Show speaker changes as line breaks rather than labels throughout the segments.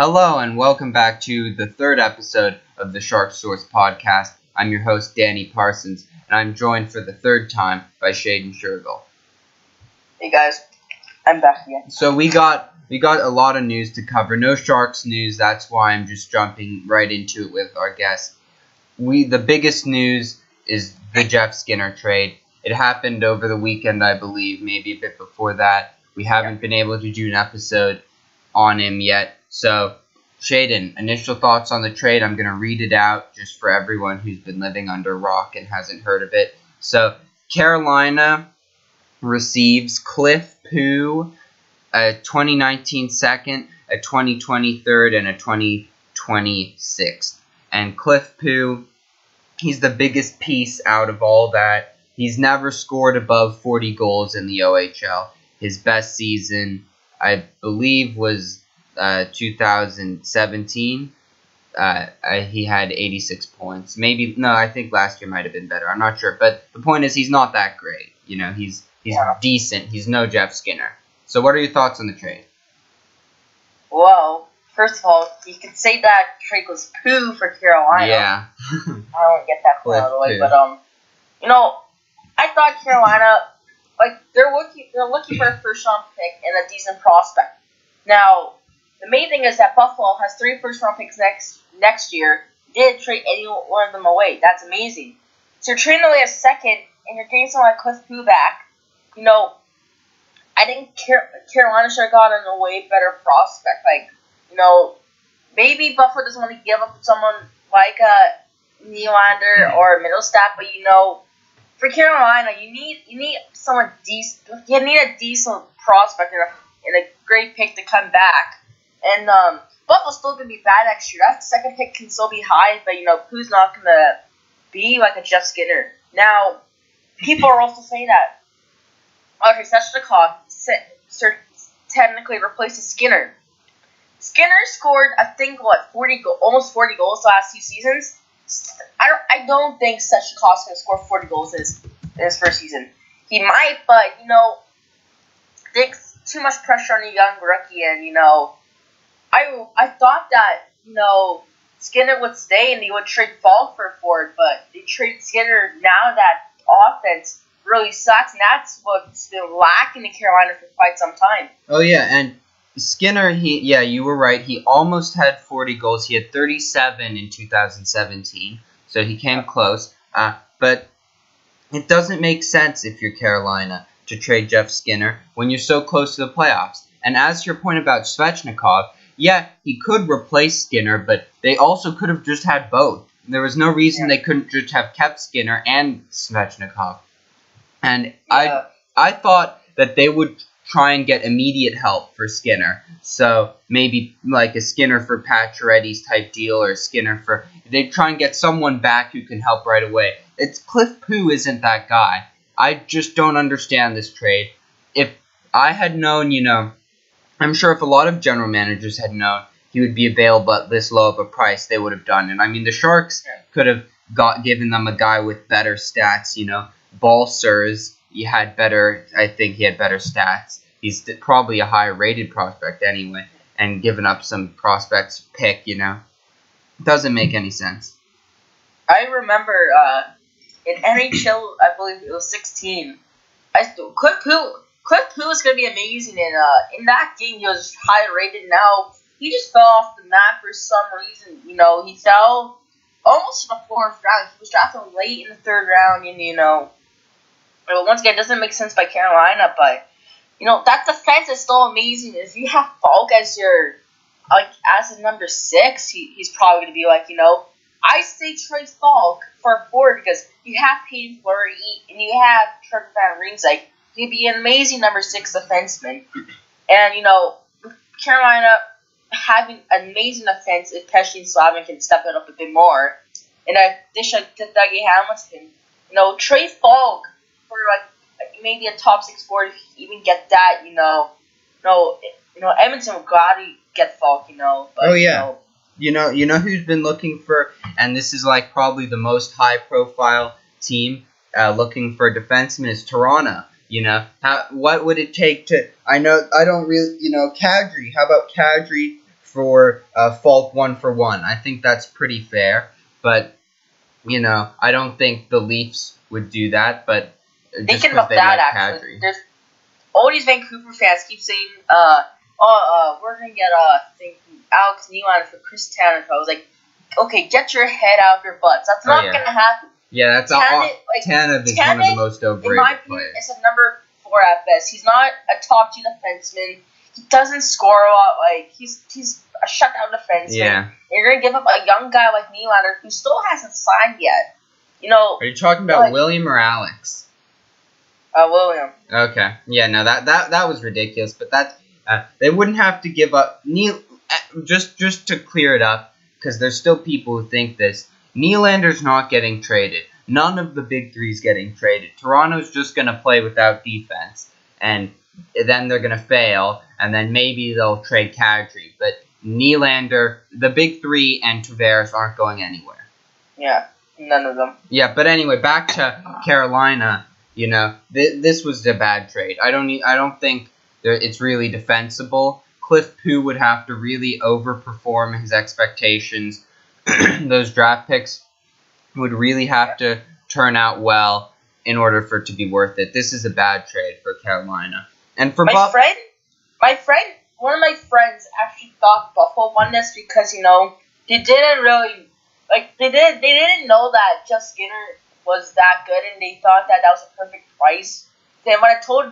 Hello and welcome back to the third episode of the Shark Source podcast. I'm your host, Danny Parsons, and I'm joined for the third time by Shaedon Shergill.
Hey guys, I'm back again.
So we got a lot of news to cover. No Sharks news, that's why I'm just jumping right into it with our guest. The biggest news is the Jeff Skinner trade. It happened over the weekend, I believe, maybe a bit before that. We haven't been able to do an episode on him yet. So, Shaedon, initial thoughts on the trade. I'm going to read it out just for everyone who's been living under a rock and hasn't heard of it. So, Carolina receives Cliff Pooh, a 2019 second, a 2020 third, and a 2026. And Cliff Pooh, he's the biggest piece out of all that. He's never scored above 40 goals in the OHL. His best season, I believe, was 2017. He had 86 points. I think last year might have been better. I'm not sure. But the point is, he's not that great. You know, he's decent. He's no Jeff Skinner. So what are your thoughts on the trade?
Well, first of all, you could say that trade was poo for Carolina.
Yeah.
I don't get that out of the way, but I thought Carolina, they're looking for a first-round pick and a decent prospect. Now, the main thing is that Buffalo has 3 first-round picks next year. Did trade any one of them away. That's amazing. So you're trading away a second, and you're getting someone like Cliff Pooh back. You know, I think Carolina should have gotten a way better prospect. Maybe Buffalo doesn't want to give up someone like Nylander or Middlestat, but for Carolina, you need someone decent. You need a decent prospect and a great pick to come back. And Buffalo's still going to be bad next year. That second pick can still be high, but Pooh's not going to be like a Jeff Skinner. Now, people are also saying that Andrei Svechnikov technically replaces Skinner. Skinner scored, I think, almost 40 goals the last 2 seasons. I don't think Svechnikov's going to score 40 goals in his first season. He might, but there's too much pressure on a young rookie, and I thought that Skinner would stay and they would trade Falk for a forward, but they trade Skinner now that offense really sucks, and that's what's been lacking in Carolina for quite some time.
Oh yeah, and Skinner, you were right. He almost had 40 goals. He had 37 in 2017, so he came close. But it doesn't make sense if you're Carolina to trade Jeff Skinner when you're so close to the playoffs. And as to your point about Svechnikov, yeah, he could replace Skinner, but they also could have just had both. There was no reason they couldn't just have kept Skinner and Svechnikov. And I thought that they would try and get immediate help for Skinner. So maybe like a Skinner for Pacioretty's type deal, or they'd try and get someone back who can help right away. Cliff Pooh isn't that guy. I just don't understand this trade. If I had known, I'm sure if a lot of general managers had known he would be available at this low of a price, they would have done it. I mean, the Sharks could have given them a guy with better stats, Balsers, I think he had better stats. He's probably a higher rated prospect anyway, and given up some prospects pick, doesn't make any sense.
I remember in NHL, I believe it was 16. Cliff Pooh was going to be amazing, and in that game he was high rated. Now he just fell off the map for some reason. He fell almost to the 4th round. He was drafted late in the 3rd round, and once again, it doesn't make sense by Carolina, but that defense is still amazing. If you have Falk as your as a number 6, he's probably going to be I say trade Falk for a forward because you have Peyton Fleury and you have Trevor Van Riemsdyk. He'd be an amazing number 6 defenseman. And, with Carolina having an amazing offense if Pesci and Slavin can step it up a bit more. And I dish to Dougie Hamilton. Trade Falk for, maybe a top 6 forward if you even get that, Edmonton would gladly get Falk, But,
oh, yeah. You know who's been looking for, and this is probably the most high-profile team looking for a defenseman is Toronto. What would it take to? I don't really, Kadri. How about Kadri for fault 1-for-1. I think that's pretty fair, but I don't think the Leafs would do that. But just
thinking
because
about
they
that,
like
actually,
Kadri.
there's all these Vancouver fans keep saying, we're gonna get Alex Nylander for Chris Tanev. I was like, okay, get your head out of your butts. That's not gonna happen.
Yeah, that's Tanev is one of the most overrated
in my opinion,
players.
Is a number 4 at best. He's not a top 2 defenseman. He doesn't score a lot. Like he's a shutdown defenseman.
Yeah.
You're gonna give up a young guy like Nylander who still hasn't signed yet.
Are you talking about William or Alex?
William.
Okay. Yeah. No, that was ridiculous. But they wouldn't have to give up just to clear it up, because there's still people who think this. Nylander's not getting traded. None of the big three's getting traded. Toronto's just going to play without defense, and then they're going to fail, and then maybe they'll trade Kadri. But Nylander, the big three, and Tavares aren't going anywhere.
Yeah, none of them.
Yeah, but anyway, back to Carolina. This was a bad trade. I don't think it's really defensible. Cliff Pu would have to really overperform his expectations. Those draft picks would really have to turn out well in order for it to be worth it. This is a bad trade for Carolina. And for
one of my friends actually thought Buffalo won this because they didn't really they didn't know that Jeff Skinner was that good, and they thought that was a perfect price. Then when I told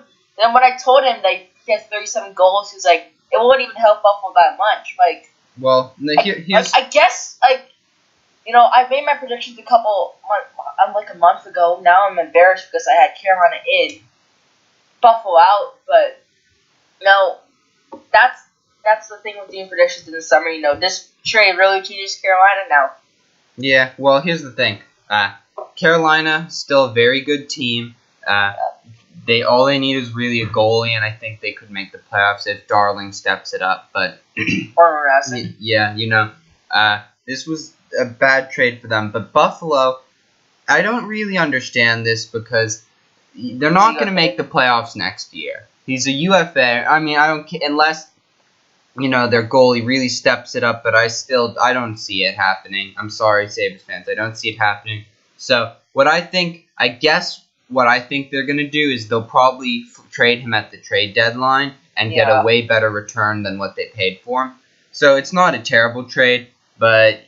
him that he has 37 goals, he's like, it won't even help Buffalo that much. I guess I made my predictions a month ago. Now I'm embarrassed because I had Carolina in, Buffalo out. But no, that's the thing with doing predictions in the summer. This trade really changes Carolina now.
Yeah. Well, here's the thing. Carolina still a very good team. All they need is really a goalie, and I think they could make the playoffs if Darling steps it up. But this was a bad trade for them. But Buffalo, I don't really understand this because they're not going to make the playoffs next year. He's a UFA. I mean, I don't unless their goalie really steps it up. But I don't see it happening. I'm sorry, Sabres fans, I don't see it happening. So what I think they're going to do is they'll probably trade him at the trade deadline and get a way better return than what they paid for him. So it's not a terrible trade, but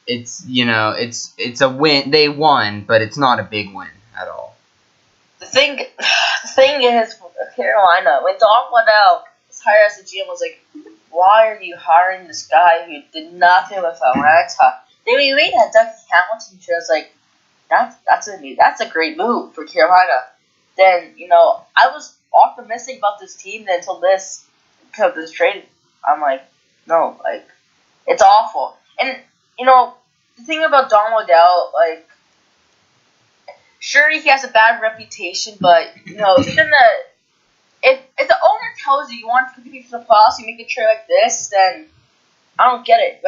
it's a win. They won, but it's not a big win at all.
The thing is, Carolina, when Don Waddell was hired as a GM, was like, why are you hiring this guy who did nothing with Atlanta? Then we made that Doug Hamilton trade. I was like, that's a great move for Carolina. Then I was optimistic about this team until this trade. I'm like, no, it's awful. And the thing about Don Waddell, sure he has a bad reputation, but if the owner tells you want to compete for the playoffs, you make a trade like this, then I don't get it.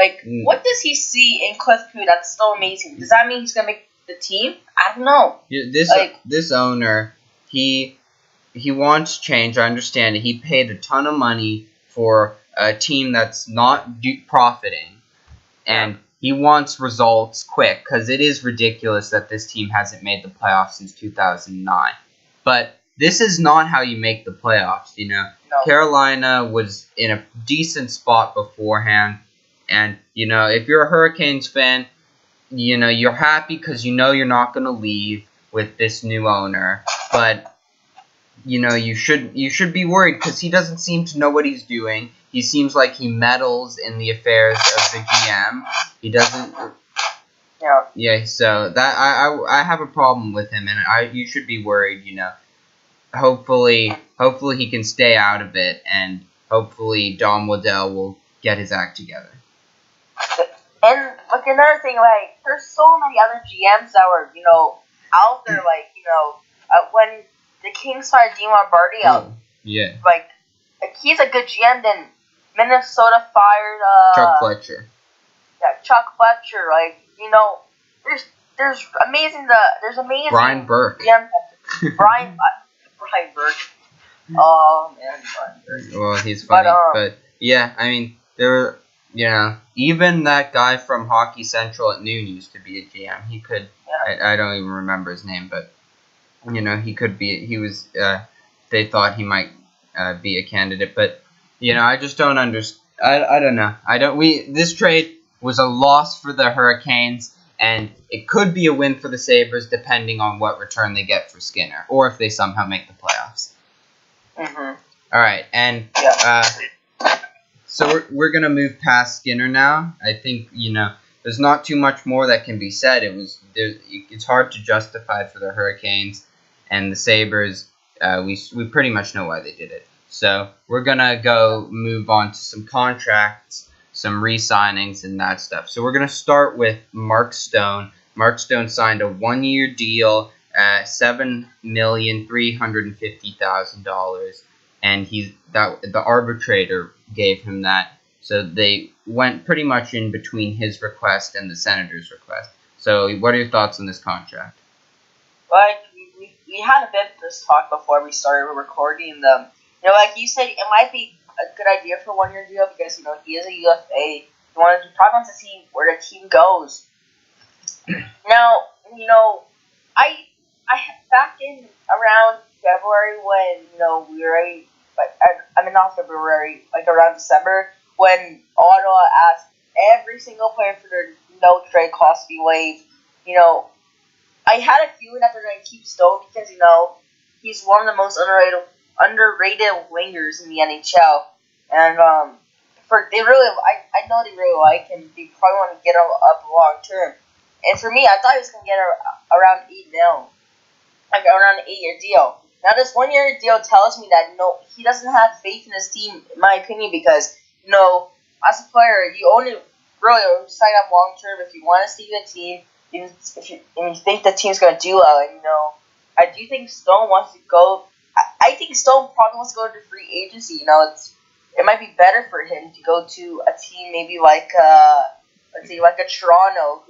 What does he see in Cliff Pu that's so amazing? Does that mean he's gonna make the team? I don't know.
This owner, he wants change. I understand it. He paid a ton of money for a team that's not profiting, and he wants results quick because it is ridiculous that this team hasn't made the playoffs since 2009. But this is not how you make the playoffs.
No.
Carolina was in a decent spot beforehand, and if you're a Hurricanes fan, you're happy because you're not going to leave with this new owner. But you should be worried because he doesn't seem to know what he's doing. He seems like he meddles in the affairs of the GM. He doesn't.
Yeah.
Yeah. So that I have a problem with him, and you should be worried. Hopefully he can stay out of it, and hopefully Don Waddell will get his act together.
And another thing, there's so many other GMs that were out there, when the Kings fired Dean Lombardi out.
Yeah.
He's a good GM. Then Minnesota fired
Chuck Fletcher.
Yeah, Chuck Fletcher. There's amazing. There's amazing.
Brian Burke.
GM. Brian Burke. Oh man, Brian Burke.
Well, he's funny, but yeah, I mean, there even that guy from Hockey Central at noon used to be a GM. He could.
Yeah.
I don't even remember his name, but he could be. He was. They thought he might be a candidate, but I just don't understand. I don't know. I don't. This trade was a loss for the Hurricanes, and it could be a win for the Sabres depending on what return they get for Skinner, or if they somehow make the playoffs.
Mhm.
All right, and so we're gonna move past Skinner now. I think there's not too much more that can be said. It's hard to justify for the Hurricanes and the Sabres. We pretty much know why they did it. So we're gonna move on to some contracts, some re-signings, and that stuff. So we're gonna start with Mark Stone. Mark Stone signed a 1-year deal, $7,350,000, and the arbitrator gave him that. So they went pretty much in between his request and the Senators' request. So what are your thoughts on this contract?
Like we had a bit of this talk before we started recording them. Like you said, it might be a good idea for a 1-year deal because he is a UFA. You probably want to see where the team goes. Now, I back in around February when we were not February, like around December when Ottawa asked every single player for their no trade clause to be waived. I had a feeling that they're going to keep Stone because he's one of the most underrated wingers in the NHL, and I know they really like him. They probably want to get him up long term. And for me, I thought he was going to get around $8 million, like around an 8-year deal. Now this 1-year deal tells me that he doesn't have faith in his team, in my opinion, because as a player, you only really sign up long term if you want to see the team, and you think the team's going to do well. And I do think Stone wants to go. I think Stone probably wants to go to free agency. It might be better for him to go to a team maybe like let's say like a Toronto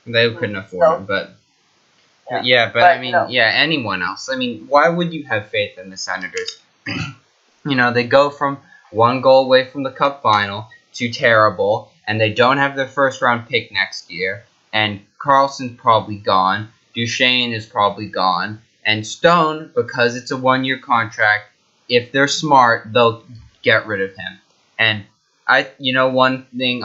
They couldn't afford him, but anyone else. I mean, why would you have faith in the Senators? They go from 1 goal away from the Cup final to terrible, and they don't have their first-round pick next year, and Carlson's probably gone, Duchesne is probably gone, and Stone, because it's a 1-year contract, if they're smart, they'll get rid of him. And one thing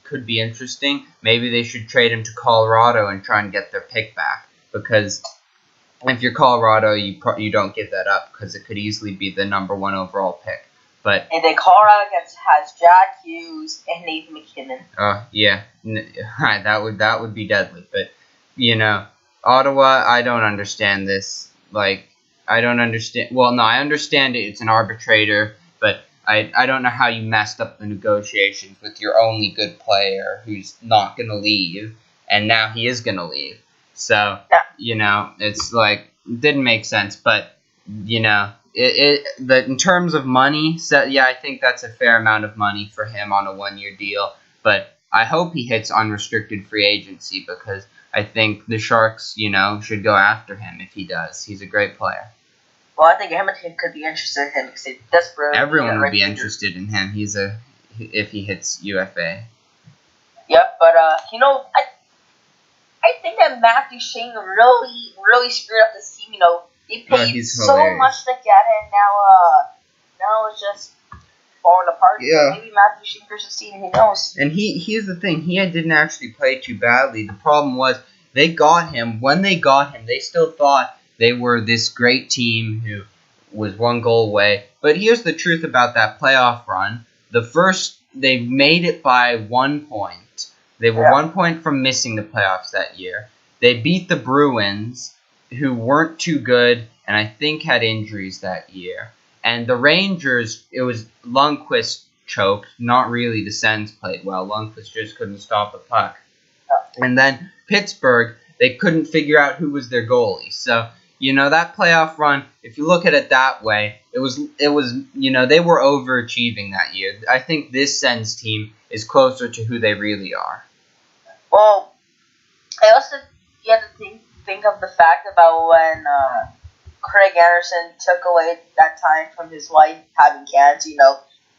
could be interesting. Maybe they should trade him to Colorado and try and get their pick back. Because if you're Colorado, you don't give that up because it could easily be the number 1 overall pick. But
and then Colorado has Jack Hughes and Nathan McKinnon.
That would be deadly. But Ottawa, I don't understand this. Like I don't understand. Well, no, I understand it. It's an arbitrator, but I don't know how you messed up the negotiations with your only good player who's not going to leave, and now he is going to leave. So, it's like, it didn't make sense, but, in terms of money, I think that's a fair amount of money for him on a 1-year deal, but I hope he hits unrestricted free agency because I think the Sharks, should go after him if he does. He's a great player.
Well, I think Edmonton could be interested in him because they desperately.
Everyone would be interested in him. If he hits UFA.
Yep, but I think that Matt Duchesne really, really screwed up this team. They paid so much to get him. Now it's just falling apart.
Yeah.
Maybe Matt Duchesne versus team. Who knows?
And here's the thing. He didn't actually play too badly. The problem was they got him. When they got him, they still thought they were this great team who was 1 goal away. But here's the truth about that playoff run. They made it by 1 point. They were 1 point from missing the playoffs that year. They beat the Bruins, who weren't too good, and I think had injuries that year. And the Rangers, it was Lundqvist choked. Not really. The Sens played well. Lundqvist just couldn't stop the puck. And then Pittsburgh, they couldn't figure out who was their goalie. So, that playoff run, if you look at it that way, it was they were overachieving that year. I think this Sens team is closer to who they really are.
Well, I also you have to think of the fact about when Craig Anderson took away that time from his wife having cancer,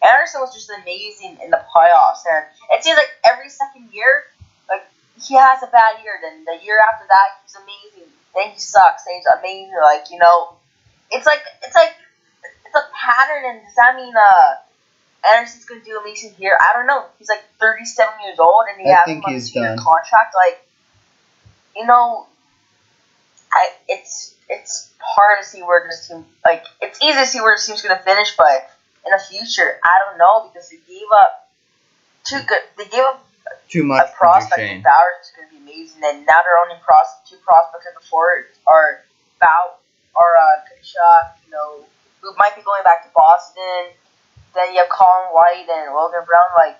Anderson was just amazing in the playoffs, and it seems like every second year, like he has a bad year. Then the year after that, he's amazing. Then he sucks. Then he's amazing. Like it's a pattern. And does that mean Anderson's gonna do amazing here? I don't know. He's like 37 years old, and he has a 2-year contract. Like it's hard to see where this team, like, it's easy to see where this team's going to finish, but in the future, I don't know, because they gave up
too much
a prospect in Bowers is going to be amazing, and now their only two prospects at the forward are Kachuk, who might be going back to Boston. Then you have Colin White and Logan Brown. Like,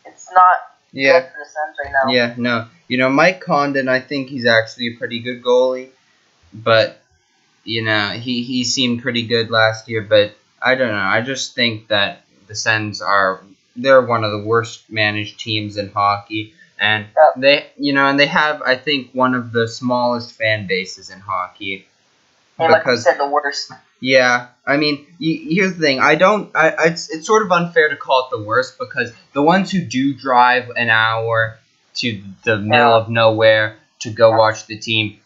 it's not good for the Suns right now.
Yeah, no. Mike Condon, I think he's actually a pretty good goalie. But, he seemed pretty good last year. But, I don't know. I just think that the Sens they're one of the worst managed teams in hockey. And they have, I think, one of the smallest fan bases in hockey.
And like you said, the worst.
Yeah, I mean, here's the thing. It's sort of unfair to call it the worst, because the ones who do drive an hour to the middle of nowhere to go watch the team,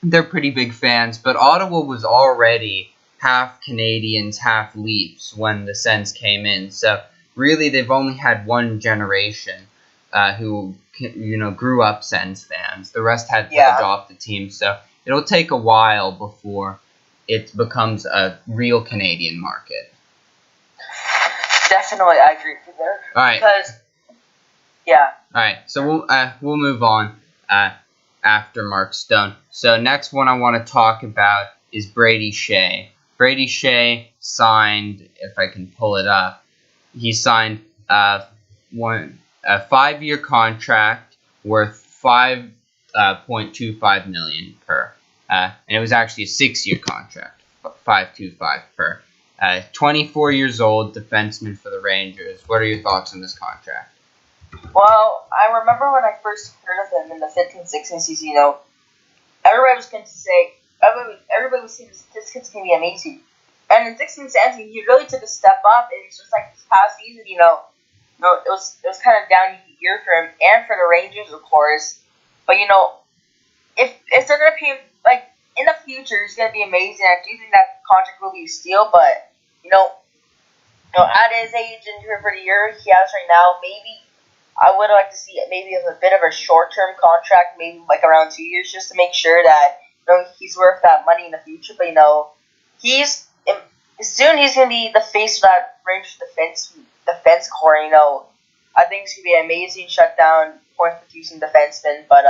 they're pretty big fans. But Ottawa was already half Canadians, half Leafs when the Sens came in. So really, they've only had one generation who grew up Sens fans. The rest had to adopt the team. So it'll take a while before it becomes a real Canadian market.
Definitely, I agree with you there.
All right.
All
right. So we'll move on after Mark Stone. So next one I want to talk about is Brady Skjei. Brady Skjei signed, if I can pull it up, he signed a 5-year contract worth $5.25 million per, and it was actually a 6-year contract, $5.25 per. 24 years old, defenseman for the Rangers. What are your thoughts on this contract?
Well, I remember when I first heard of him in the 15-16 season. Everybody was going to say, everybody was saying this kid's going to be amazing. And in 16-17, he really took a step up, and it's just like this past season, it was kind of down year for him and for the Rangers, of course. But if they're gonna pay him, like, in the future, he's gonna be amazing. I do think that contract will be a steal, but at his age and for the year he has right now, maybe I would like to see maybe a bit of a short-term contract, maybe like around 2 years, just to make sure that he's worth that money in the future. But soon he's gonna be the face of that Rangers defense core. I think he's gonna be an amazing shutdown, point-producing defenseman. But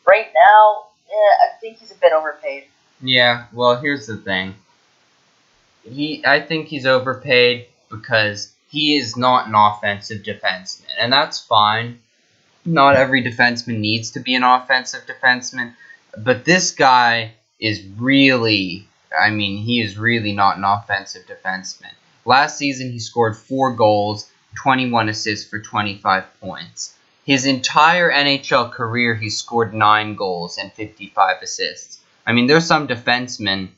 right now, I think he's a bit overpaid.
Yeah, well, here's the thing. I think he's overpaid because he is not an offensive defenseman, and that's fine. Not every defenseman needs to be an offensive defenseman, but this guy is really, he is really not an offensive defenseman. Last season, he scored 4 goals, 21 assists for 25 points. His entire NHL career, he scored 9 goals and 55 assists. There's some defensemen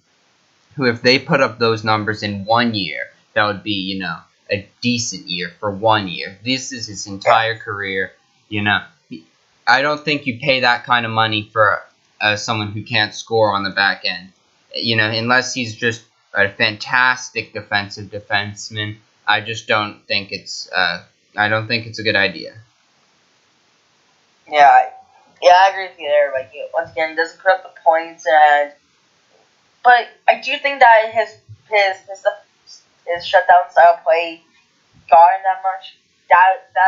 who, if they put up those numbers in 1 year, that would be, a decent year for 1 year. This is his entire career. I don't think you pay that kind of money for someone who can't score on the back end. Unless he's just a fantastic defensive defenseman. I just don't think it's a good idea.
Yeah, I agree with you there. Like, once again, he doesn't put up the points, but I do think that his shutdown style play got him that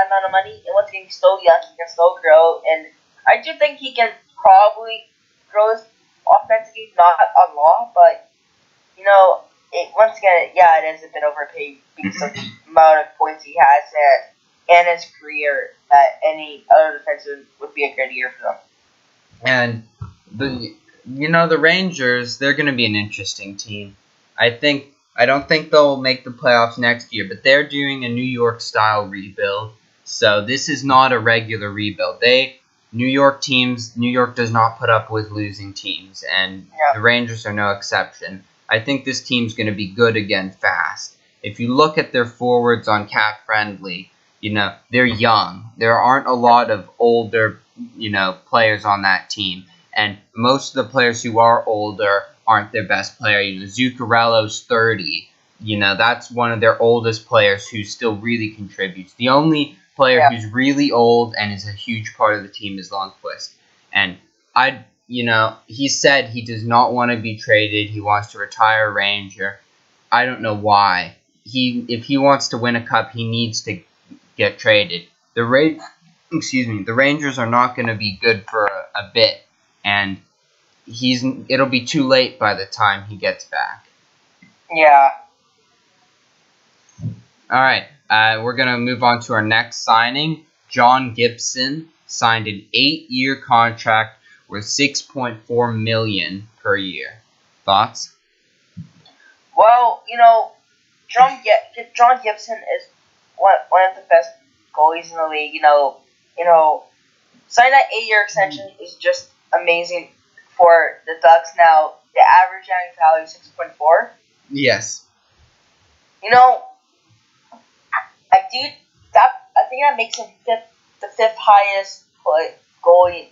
amount of money. And once again, he's still young, he can still grow, and I do think he can probably grow his offensive game, not a lot, but once again, it is a bit overpaid because of the amount of points he has and his career. That any other defenseman would be a good year for them.
And the Rangers, they're going to be an interesting team. I don't think they'll make the playoffs next year, but they're doing a New York style rebuild. So this is not a regular rebuild. New York does not put up with losing teams, and the Rangers are no exception. I think this team's going to be good again fast. If you look at their forwards on Cap Friendly, they're young. There aren't a lot of older, players on that team. And most of the players who are older aren't their best player. Zuccarello's 30. That's one of their oldest players who still really contributes. The only player who's really old and is a huge part of the team is Lundqvist. And he said he does not want to be traded. He wants to retire Ranger. I don't know why. If he wants to win a cup, he needs to get traded. The Rangers are not going to be good for a bit, and it'll be too late by the time he gets back.
Yeah.
All right, we're going to move on to our next signing. John Gibson signed an 8-year contract worth $6.4 million per year. Thoughts?
Well, John Gibson is one of the best goalies in the league. Signing that 8-year extension is just amazing for the Ducks. Now, the average annual value is 6.4.
Yes.
I think that makes him the fifth highest paid goalie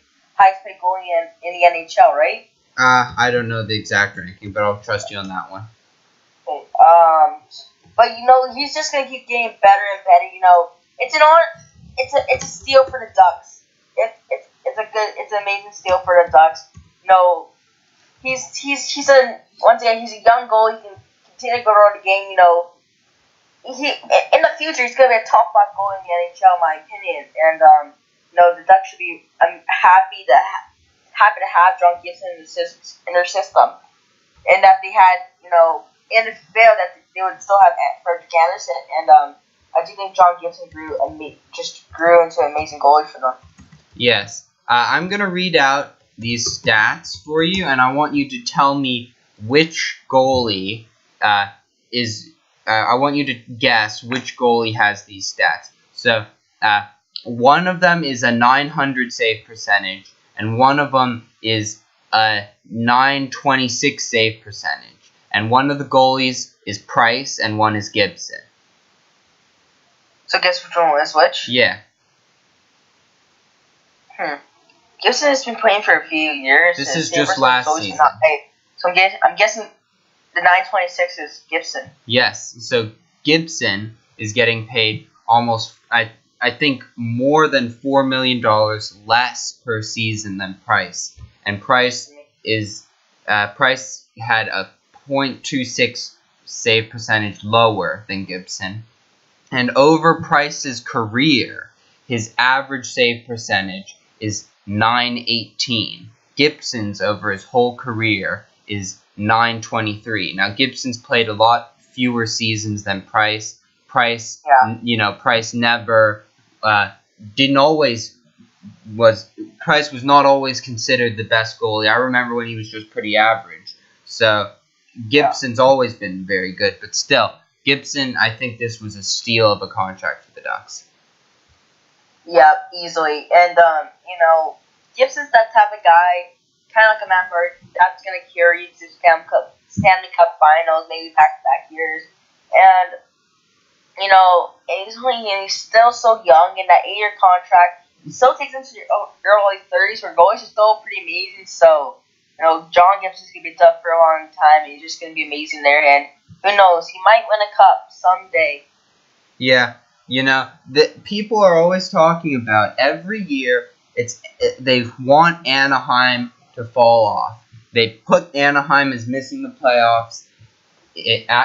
in the NHL, right?
I don't know the exact ranking, but I'll trust you on that one.
Okay. But he's just gonna keep getting better and better. It's an honor. It's a steal for the Ducks. It's an amazing steal for the Ducks. He's a young goalie. He can continue to go around the game. In the future, he's going to be a top 5 goalie in the NHL, in my opinion. And the Ducks should be happy to have John Gibson in their system, and that they had and if they failed, that they would still have Frederick Anderson. And I do think John Gibson grew into an amazing goalie for them.
Yes, I'm going to read out these stats for you, and I want you to tell me which goalie is. I want you to guess which goalie has these stats. So, one of them is a 900 save percentage, and one of them is a 926 save percentage. And one of the goalies is Price, and one is Gibson.
So, guess which one is which?
Yeah.
Gibson has been playing for a few years.
This is just last season.
So I'm guessing the 926 is Gibson.
Yes. So Gibson is getting paid almost, I think, more than $4 million less per season than Price. And Price had a .26 save percentage lower than Gibson. And over Price's career, his average save percentage is .918. Gibson's over his whole career is .923. Now, Gibson's played a lot fewer seasons than Price. Price never Price was not always considered the best goalie. I remember when he was just pretty average. So Gibson's always been very good, but still, Gibson, I think this was a steal of a contract for the Ducks.
Yeah, easily. And Gibson's that type of guy, kind of like a Matt Murray, that's gonna carry you to Stanley Cup finals, maybe back-to-back years. And he's still so young in that 8-year contract. He still takes into your early 30s where goalies are still pretty amazing. So, John Gibson's going to be tough for a long time. And he's just going to be amazing there. And who knows, he might win a cup someday.
Yeah, the people are always talking about every year they want Anaheim to fall off. They put Anaheim as missing the playoffs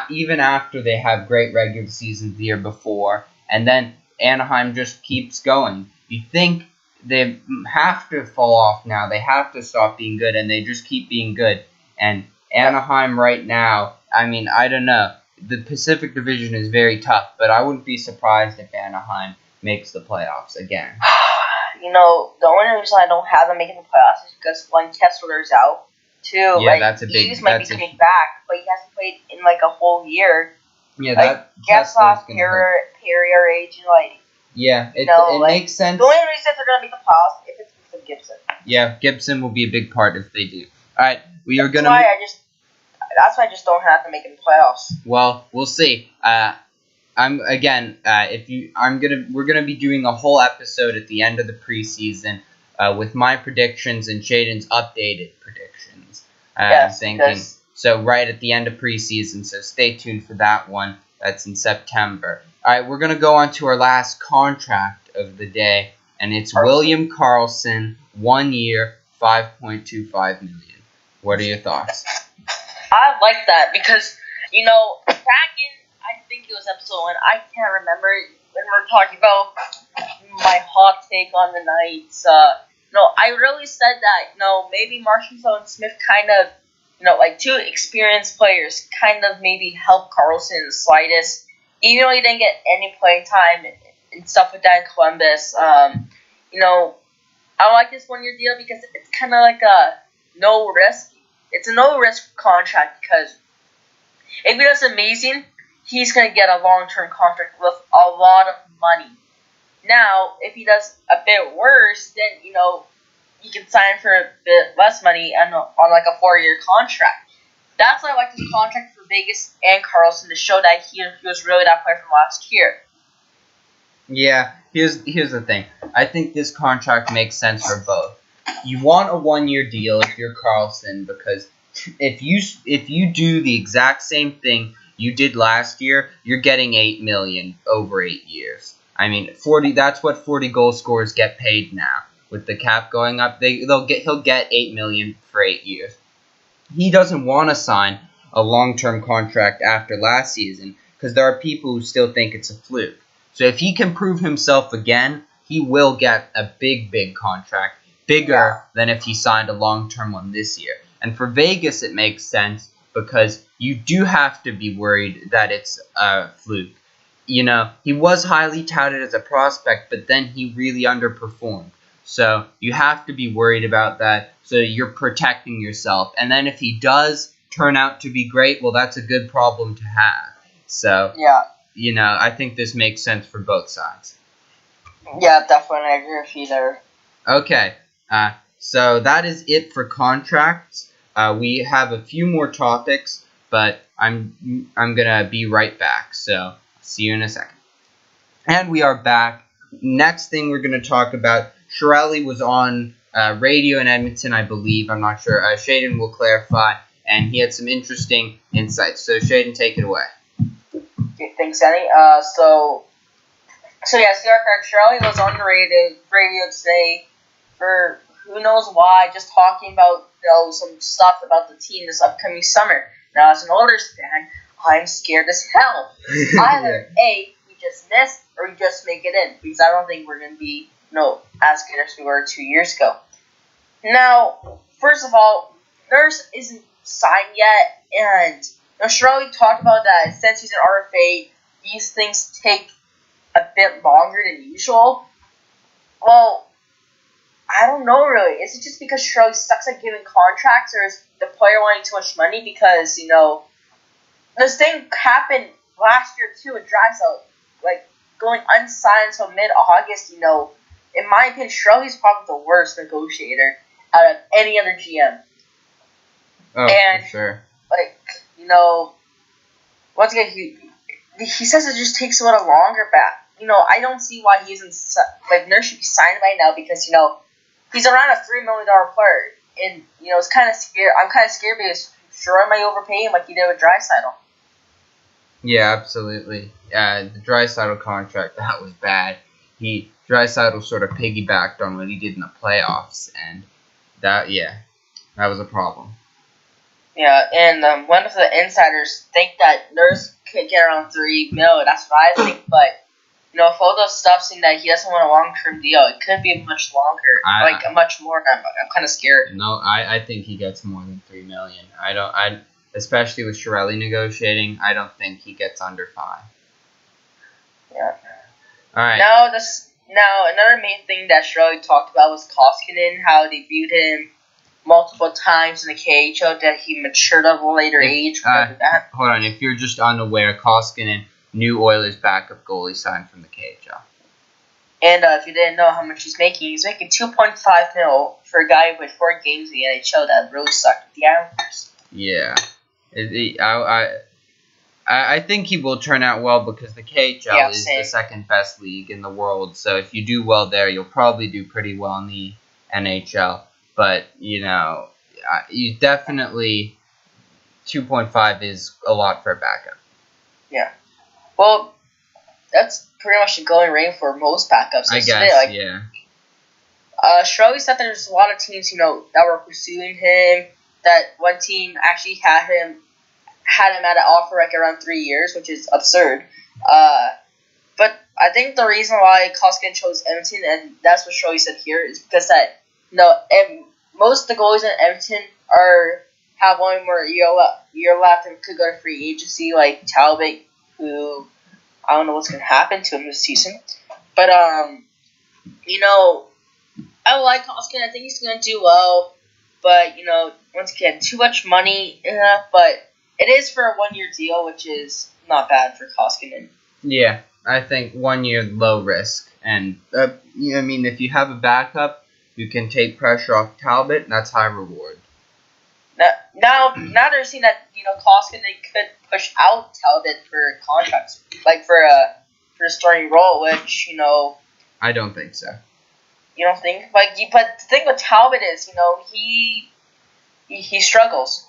even after they have great regular seasons the year before, and then Anaheim just keeps going. You think they have to fall off now. They have to stop being good, and they just keep being good. And Anaheim right now, I don't know. The Pacific Division is very tough, but I wouldn't be surprised if Anaheim makes the playoffs again.
The only reason I don't have them making the playoffs is because when Kessler's out, too.
Yeah, that's a big...
He might be coming back, but he hasn't played in, a whole year.
Yeah, that...
Getzlaf, Perry are aging,
Yeah, it makes sense.
The only reason they're going to make the playoffs if it's because of Gibson.
Yeah, Gibson will be a big part if they do. Alright, we are going to...
That's why That's why I just don't have to make it in the playoffs.
Well, we'll see. We're gonna be doing a whole episode at the end of the preseason with my predictions and Shaedon's updated predictions.
Yes,
I'm thinking so right at the end of preseason. So stay tuned for that one. That's in September. All right, we're gonna go on to our last contract of the day, and it's William Karlsson, 1 year, $5.25 million. What are your thoughts?
I like that because back in I think it was episode 1. I can't remember when we were talking about my hot take on the Knights. I really said that maybe Marchessault and Smith kind of like two experienced players kind of maybe help Karlsson in the slightest, even though he didn't get any playing time and stuff like that in Columbus. I like this 1 year deal because it's kind of like a no risk. It's a no risk contract because if he does amazing, he's going to get a long-term contract with a lot of money. Now, if he does a bit worse, then, you can sign for a bit less money on like a 4-year contract. That's why I like this contract for Vegas and Karlsson to show that he was really that player from last year.
Yeah, here's the thing. I think this contract makes sense for both. You want a 1 year deal if you're Karlsson because if you do the exact same thing you did last year, you're getting $8 million over 8 years. I mean, 40. That's what 40 goal scorers get paid now. With the cap going up, he'll get $8 million for 8 years. He doesn't want to sign a long-term contract after last season because there are people who still think it's a fluke. So if he can prove himself again, he will get a big contract, bigger than if he signed a long-term one this year. And for Vegas, it makes sense because you do have to be worried that it's a fluke. He was highly touted as a prospect, but then he really underperformed. So you have to be worried about that, so you're protecting yourself. And then if he does turn out to be great, well, that's a good problem to have. So, I think this makes sense for both sides.
Yeah, definitely. I agree with you there.
Okay, so that is it for contracts. We have a few more topics, but I'm gonna be right back. So see you in a second. And we are back. Next thing we're gonna talk about. Chiarelli was on radio in Edmonton, I believe. I'm not sure. Shaedon will clarify, and he had some interesting insights. So Shaedon, take it away.
Okay, thanks, Danny. So yes, you are correct. Chiarelli was on the radio today for who knows why, just talking about some stuff about the team this upcoming summer. Now, as an Oilers fan, I'm scared as hell. Either A, we just miss, or we just make it in, because I don't think we're going to be as good as we were 2 years ago. Now, first of all, Nurse isn't signed yet, and Chiarelli talked about that since he's an RFA, these things take a bit longer than usual. Well, I don't know really. Is it just because Chiarelli sucks at giving contracts, or is the player wanting too much money? Because, this thing happened last year too with Draisaitl, like going unsigned until mid-August, In my opinion, Chiarelli's probably the worst negotiator out of any other GM.
Oh, and, for sure.
Once again, he says it just takes a little longer back. I don't see why he isn't, Nurse should be signed right now because, he's around a $3 million player. And, it's kind of scary. I'm kind of scared because Chiarelli might overpay him like he did with Draisaitl.
Yeah, absolutely. The Draisaitl contract, that was bad. Draisaitl sort of piggybacked on what he did in the playoffs, and that was a problem. Yeah,
and one of the insiders think that Nurse could get around $3 million. That's what I think, but if all those stuff saying that he doesn't want a long-term deal, it could be much longer, much more. I'm kind of scared.
No, I think he gets more than $3 million. Especially with Chiarelli negotiating, I don't think he gets under 5.
Yeah.
All right.
Now, another main thing that Chiarelli talked about was Koskinen, how they viewed him multiple times in the KHL, that he matured at a later age.
Hold on, if you're just unaware, Koskinen, new Oilers backup goalie, signed from the KHL.
And if you didn't know how much he's making $2.5 million for a guy who played 4 games in the NHL. That really sucked with the Islanders.
Yeah. I think he will turn out well because the KHL is
same.
the second best league in the world. So if you do well there, you'll probably do pretty well in the NHL. But you definitely 2.5 is a lot for a backup.
Yeah. Well, that's pretty much the going rate for most backups.
I guess, yeah.
Shirley said there's a lot of teams, that were pursuing him. That one team actually had him at an offer like around 3 years, which is absurd. But I think the reason why Koskinen chose Edmonton, and that's what Shirley said here, is because that and most of the goalies in Edmonton have one more year left and could go to free agency, like Talbot, who I don't know what's gonna happen to him this season. But I like Koskinen. I think he's gonna do well. But once again, too much money. But it is for a 1 year deal, which is not bad for Koskinen.
Yeah, I think 1 year low risk, and if you have a backup, you can take pressure off Talbot. That's high reward.
Now they're seeing that Koskinen could push out Talbot for contracts, like for a starting role, which
I don't think so.
You don't think? But the thing with Talbot is, he struggles.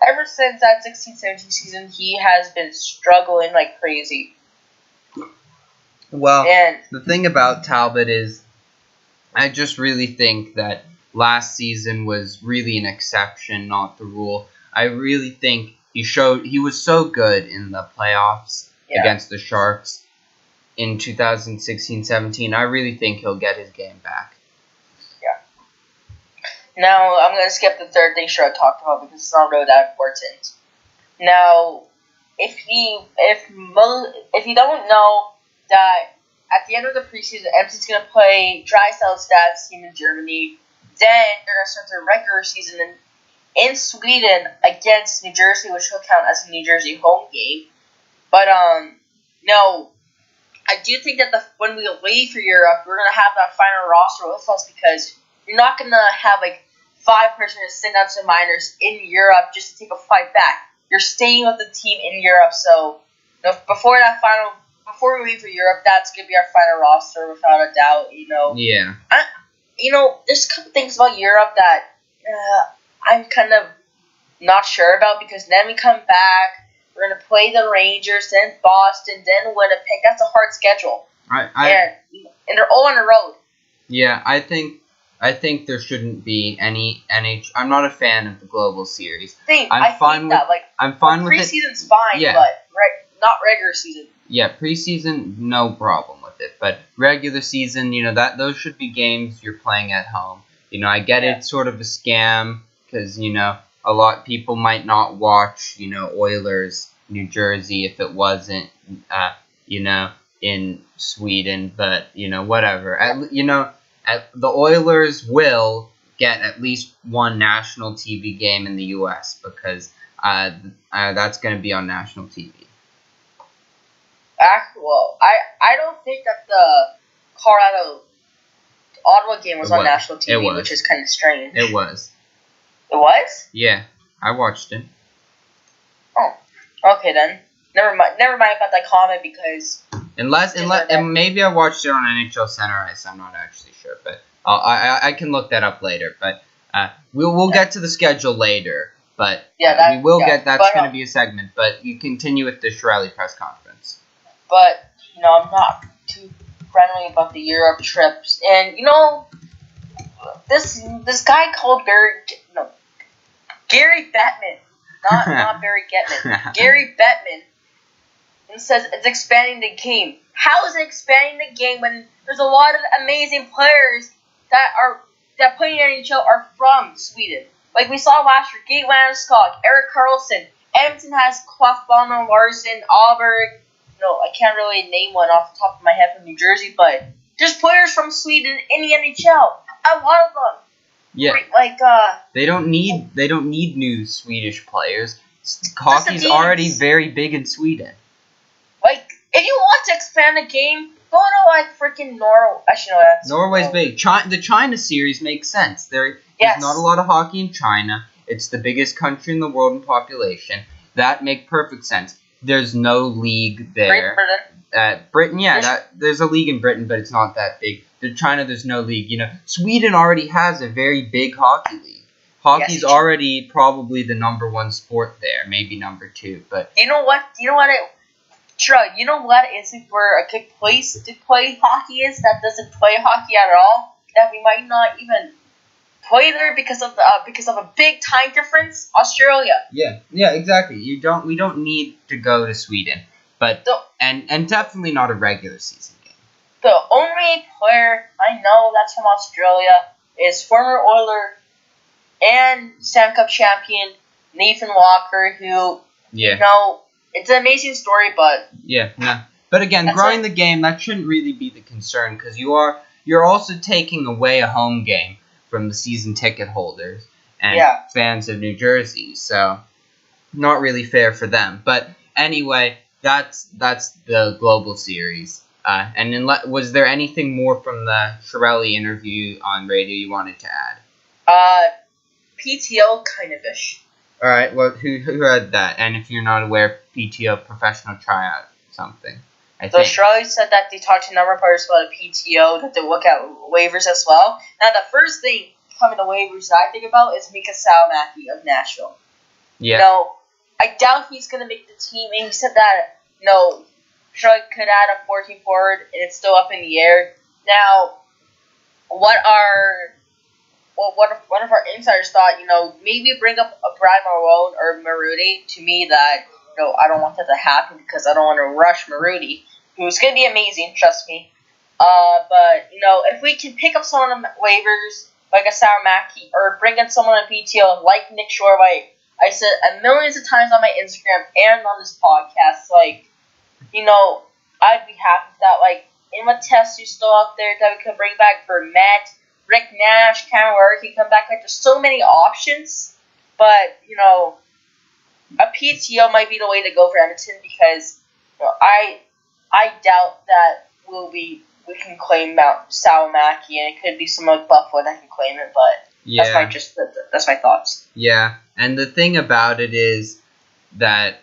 Ever since that 16-17 season, he has been struggling like crazy.
Well, the thing about Talbot is, I just really think that last season was really an exception, not the rule. I really think he was so good in the playoffs against the Sharks in 2016-17. I really think he'll get his game back.
Yeah. Now, I'm going to skip the third thing Shergill talked about because it's not really that important. Now, if you don't know that at the end of the preseason, Edmonton's going to play Dreisaitl's dad's team in Germany, then they're going to start their regular season in Sweden against New Jersey, which will count as a New Jersey home game. But, no, I do think that when we leave for Europe, we're going to have that final roster with us because you're not going to have, 5 person to send out some minors in Europe just to take a flight back. You're staying with the team in Europe, so before we leave for Europe, that's going to be our final roster without a doubt,
Yeah.
There's a couple things about Europe that I'm kind of not sure about because then we come back, we're going to play the Rangers, then Boston, then Winnipeg. That's a hard schedule. And they're all on the road.
Yeah, I think there shouldn't be any I'm not a fan of the global series. I'm fine with
preseason's fine, but not regular season.
Yeah, preseason, no problem with it. But regular season, those should be games you're playing at home. I get it's sort of a scam because, a lot of people might not watch, Oilers, New Jersey if it wasn't, in Sweden. But, whatever. The Oilers will get at least one national TV game in the U.S. because that's going to be on national TV.
Well, I don't think that the Ottawa game was on national TV, which is kind of strange.
It was.
It was?
Yeah, I watched it.
Oh, okay then. Never mind about that comment because.
Unless and maybe I watched it on NHL Center Ice. I'm not actually sure, but I can look that up later. But we'll get to the schedule later. But we will get. That's going to be a segment. But you continue with the Chiarelli press conference.
But I'm not too friendly about the Europe trips, and this guy called Gary Bettman, not Barry Getman, Gary Bettman, and says it's expanding the game. How is it expanding the game when there's a lot of amazing players that play in NHL are from Sweden? Like we saw last year, Gabe Landeskog, Erik Karlsson. Edmonton has Klefbom, Larson, Alberg. I can't really name one off the top of my head from New Jersey, but there's players from Sweden in the NHL. A lot of them.
Yeah. They don't need new Swedish players. Hockey's already very big in Sweden.
If you want to expand the game, go to freaking Norway. Actually, no,
Norway's big. The China series makes sense. There's not a lot of hockey in China, It's the biggest country in the world in population. That makes perfect sense. There's no league there.
Great Britain.
Britain, yeah, there's a league in Britain, but it's not that big. China, there's no league. Sweden already has a very big hockey league. Hockey's already probably the number one sport there, maybe number two. But
you know what is where a good place to play hockey is that doesn't play hockey at all? That we might not even play there because of a big time difference. Australia.
Yeah, exactly. We don't need to go to Sweden, but and definitely not a regular season game.
The only player I know that's from Australia is former Oiler and Stanley Cup champion Nathan Walker, who it's an amazing story, but
But again, growing the game, that shouldn't really be the concern because you're also taking away a home game from the season ticket holders and fans of New Jersey, so not really fair for them. But anyway, that's the global series. And was there anything more from the Chiarelli interview on radio you wanted to add?
PTO kind of ish.
All right. Well, who had that? And if you're not aware, PTO, professional tryout, something.
So Chiarelli said that they talked to a number of players about a PTO, that they look at waivers as well. Now, the first thing coming to waivers that I think about is Mika Salomaki of Nashville.
Yeah.
I doubt he's going to make the team. And he said that, Chiarelli could add a 14 forward, and it's still up in the air. Now, one of our insiders thought, maybe bring up a Brad Marone or Maruti. To me, that, I don't want that to happen because I don't want to rush Maruti, who's going to be amazing, trust me. But, if we can pick up someone on waivers, like a Salomaki, or bring in someone on PTO, like Nick Shore, I said millions of times on my Instagram and on this podcast, I'd be happy with that. Emma Testu's still out there that we could bring back for Matt. Rick Nash, Cameron Ware can come back. There's so many options, but a PTO might be the way to go for Edmonton because I doubt that we can claim Mount Salomaki, and it could be someone like Buffalo that can claim it. But that's my thoughts.
Yeah, and the thing about it is that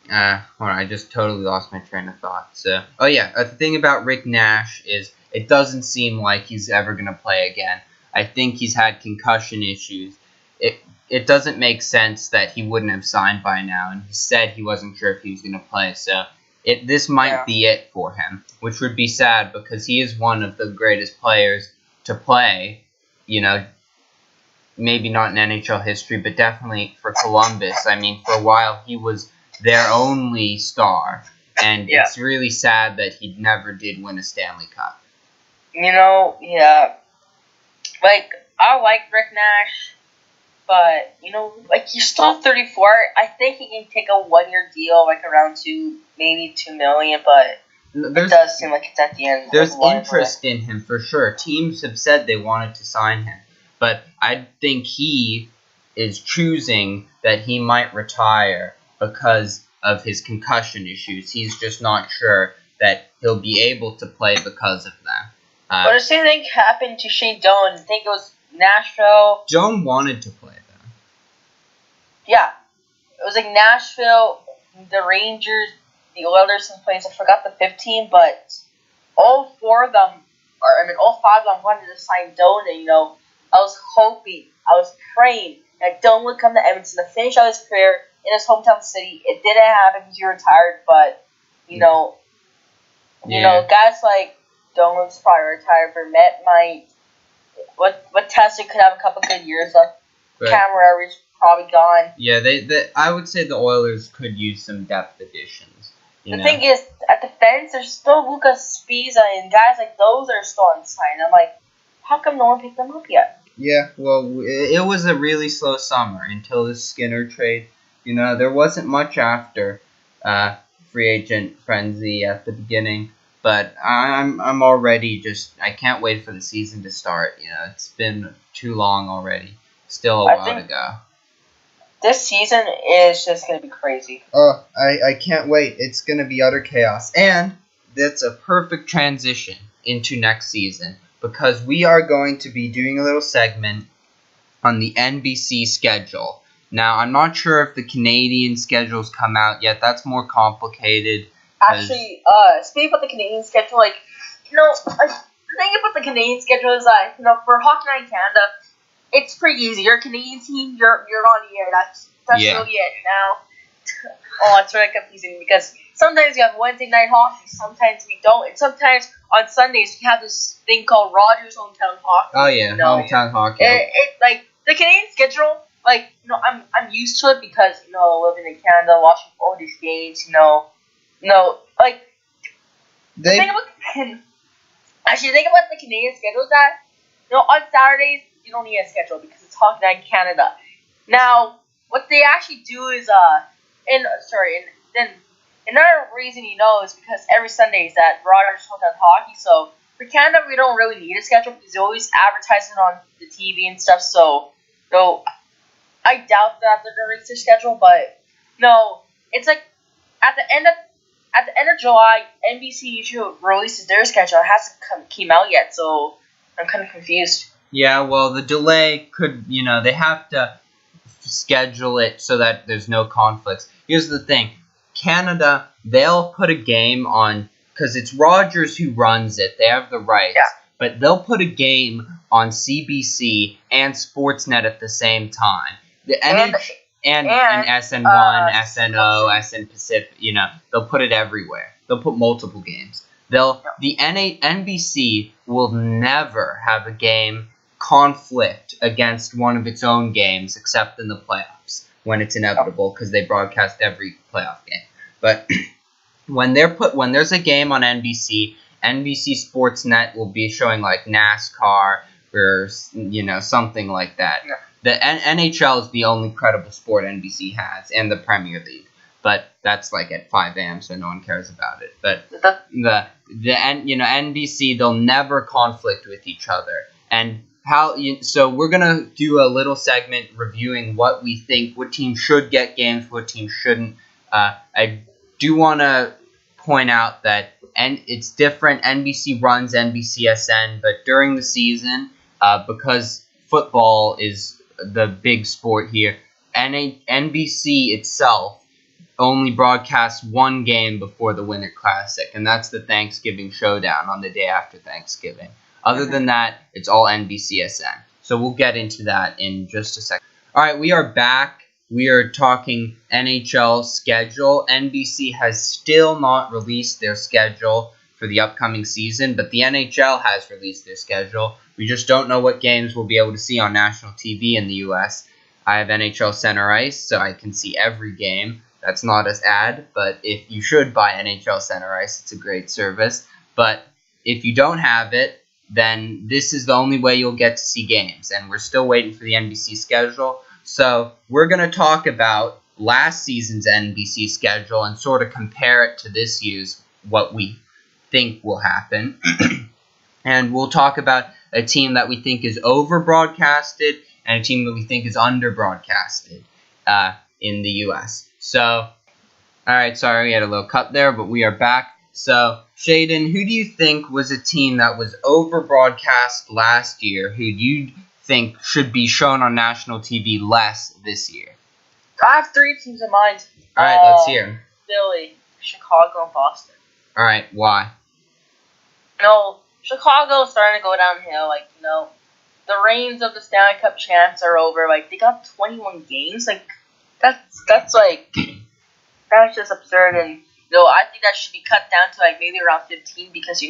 hold on, I just totally lost my train of thought. So, the thing about Rick Nash is it doesn't seem like he's ever going to play again. I think he's had concussion issues. It doesn't make sense that he wouldn't have signed by now, and he said he wasn't sure if he was going to play. So this might be it for him, which would be sad because he is one of the greatest players to play, maybe not in NHL history, but definitely for Columbus. I mean, for a while he was their only star, and it's really sad that he never did win a Stanley Cup.
I like Rick Nash, but, he's still 34. I think he can take a 1-year deal, around $2 million, but it does seem like it's at the end.
There's interest in him, for sure. Teams have said they wanted to sign him, but I think he is choosing that he might retire because of his concussion issues. He's just not sure that he'll be able to play because of that.
But the same thing happened to Shaedon. I think it was Nashville.
Joan wanted to play, though.
Yeah. It was Nashville, the Rangers, the Oilers, and places. I forgot the 15, but all 5 of them wanted to sign Doan. And, I was hoping, I was praying that Doan would come to Edmonton to finish out his career in his hometown city. It didn't happen. He retired, but, guys like Dolan's probably retired, but Met might. What Tessa could have a couple good years of. Cameron is probably gone.
Yeah, I would say the Oilers could use some depth additions.
The thing is, at defense, there's still Lucas Spiza and guys like those are still unsigned. I'm like, how come no one picked them up yet?
Yeah, well, it was a really slow summer until the Skinner trade. There wasn't much after free agent frenzy at the beginning. But I'm already I can't wait for the season to start. It's been too long already. Still a while to go.
This season is just going to be crazy.
Oh, I can't wait. It's going to be utter chaos. And that's a perfect transition into next season because we are going to be doing a little segment on the NBC schedule. Now, I'm not sure if the Canadian schedule's come out yet. That's more complicated.
Actually, speaking about the Canadian schedule, like, the thing about the Canadian schedule is that, for Hockey Night in Canada, it's pretty easy. You're a Canadian team, you're on the air. That's really it. Now, it's really confusing because sometimes you have Wednesday night hockey, sometimes we don't, and sometimes on Sundays we have this thing called Rogers Hometown Hockey.
Oh yeah, hometown hockey.
It like the Canadian schedule, I'm used to it because living in Canada, watching all these games, like the thing about actually the thing about the Canadian schedule is that on Saturdays you don't need a schedule because it's Hockey Night in Canada. Now what they actually do is and then another reason is because every Sunday is that Rogers Hometown Hockey. So for Canada we don't really need a schedule because they always advertise it on the TV and stuff. So I doubt that they're gonna release their schedule, but no, it's like at the end of July, NBC usually releases their schedule. It hasn't came out yet, so I'm kind of confused.
Yeah, well, the delay could, they have to schedule it so that there's no conflicts. Here's the thing. Canada, they'll put a game on, because it's Rogers who runs it. They have the rights.
Yeah.
But they'll put a game on CBC and Sportsnet at the same time. And SN1, SNO, SN Pacific, they'll put it everywhere. They'll put multiple games. The NBC will never have a game conflict against one of its own games except in the playoffs when it's inevitable because they broadcast every playoff game. But when there's a game on NBC Sportsnet will be showing like NASCAR or something like that.
Yeah.
The NHL is the only credible sport NBC has, and the Premier League. But that's like at 5 a.m., so no one cares about it. But NBC, they'll never conflict with each other. And so we're gonna do a little segment reviewing what we think, what team should get games, what team shouldn't. I do want to point out that it's different. NBC runs NBCSN, but during the season, because football is the big sport here, NBC itself only broadcasts one game before the Winter Classic, and that's the Thanksgiving Showdown on the day after Thanksgiving. Other than that, it's all NBCSN. So we'll get into that in just a second. All right, we are back. We are talking NHL schedule. NBC has still not released their schedule for the upcoming season, but the NHL has released their schedule. We just don't know what games we'll be able to see on national TV in the U.S. I have NHL Center Ice, so I can see every game. That's not an ad, but if you should buy NHL Center Ice, it's a great service. But if you don't have it, then this is the only way you'll get to see games, and we're still waiting for the NBC schedule. So we're going to talk about last season's NBC schedule and sort of compare it to this year's, what we think will happen. And we'll talk about a team that we think is over-broadcasted and a team that we think is under-broadcasted in the U.S. So, all right, sorry, we had a little cut there, but we are back. So, Shaedon, who do you think was a team that was over-broadcast last year who you think should be shown on national TV less this year?
I have 3 teams in mind.
All right, let's hear them.
Philly, Chicago, and Boston.
All right, why?
Chicago's starting to go downhill. The reigns of the Stanley Cup champs are over. They got 21 games. That's just absurd. And I think that should be cut down to maybe around 15 because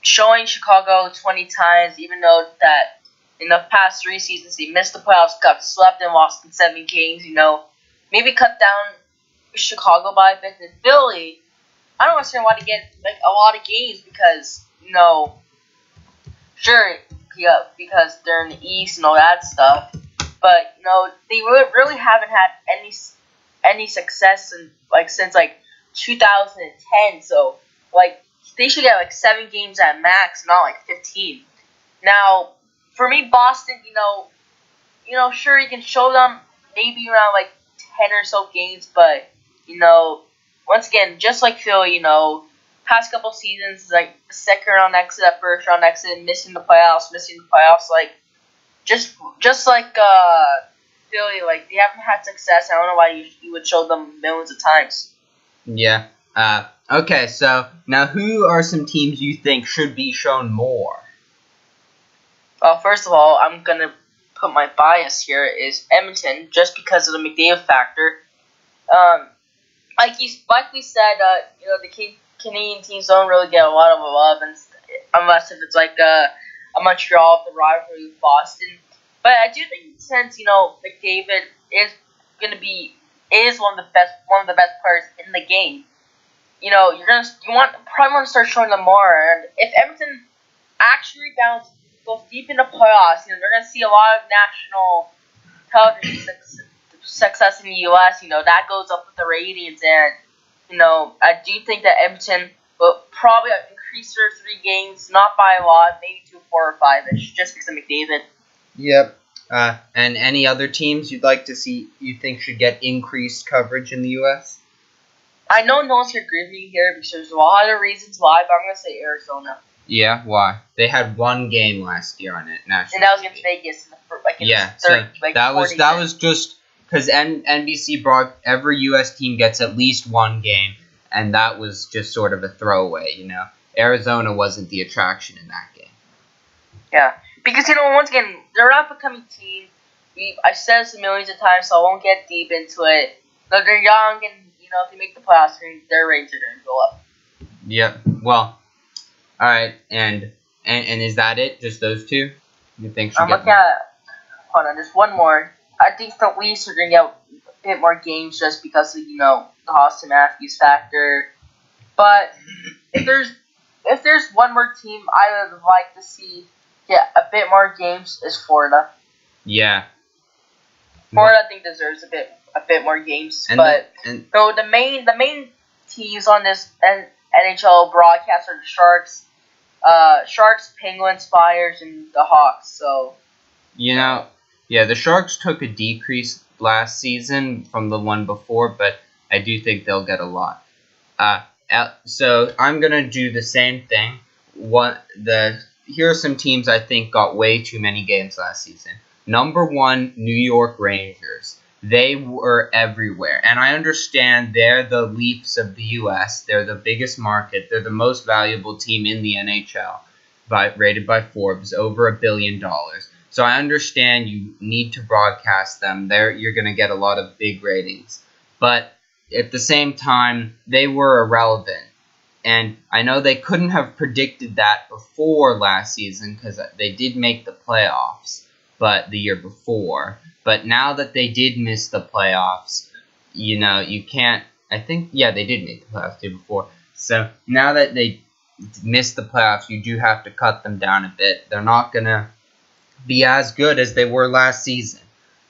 showing Chicago 20 times, even though that in the past 3 seasons they missed the playoffs, got swept, and lost in 7 games. Maybe cut down Chicago by a bit. And Philly, I don't understand why they get a lot of games because sure, yeah, because they're in the East and all that stuff. But they really haven't had any success since 2010. So they should get 7 games at max, not 15. Now for me, Boston, sure you can show them maybe around 10 or so games, but once again, just like Philly, past couple seasons, second round exit, first round exit, missing the playoffs. just like Philly, like they haven't had success. I don't know why you would show them millions of times.
Yeah. Okay, so now who are some teams you think should be shown more?
Well, first of all, I'm gonna put my bias here is Edmonton, just because of the McDavid factor. Like we said, the Canadian teams don't really get a lot of love, unless if it's like a Montreal, the rivalry with Boston. But I do think since McDavid is one of the best players in the game, you probably want to start showing them more. And if Edmonton actually goes deep into playoffs, they're gonna see a lot of national television success in the U.S. That goes up with the ratings, and I do think that Edmonton will probably increase their 3 games, not by a lot, maybe to 4 or 5ish, just because of McDavid.
Yep. And any other teams you'd like to see you think should get increased coverage in the U.S.?
I know no one's gonna agree with me here because there's a lot of reasons why, but I'm gonna say Arizona.
Yeah, why? They had 1 game last year on it nationally.
And that was against Vegas.
That was just because NBC every U.S. team gets at least 1 game, and that was just sort of a throwaway. Arizona wasn't the attraction in that game.
Yeah, because once again, they're an up-and-coming team. I've said this millions of times, so I won't get deep into it. But they're young, and if they make the playoffs, their ratings are gonna go up.
Yep. Well. All right, and is that it? Just those 2? You think should get?
Hold on, there's one more. I think the Leafs are gonna get a bit more games just because of the Austin Matthews factor. But if there's one more team I would like to see get a bit more games is Florida.
Yeah.
Florida, I think, deserves a bit more games. The main teams on this NHL broadcast are the Sharks, Penguins, Flyers, and the Hawks. So,
the Sharks took a decrease last season from the one before, but I do think they'll get a lot. So I'm gonna do the same thing. Here are some teams I think got way too many games last season. Number 1, New York Rangers. They were everywhere. And I understand they're the Leafs of the U.S. They're the biggest market. They're the most valuable team in the NHL, rated by Forbes, over $1 billion. So I understand you need to broadcast them. You're going to get a lot of big ratings. But at the same time, they were irrelevant. And I know they couldn't have predicted that before last season because they did make the playoffs, but the year before. But now that they did miss the playoffs, you can't. I think, they did make the playoffs the year before. So now that they missed the playoffs, you do have to cut them down a bit. They're not gonna be as good as they were last season.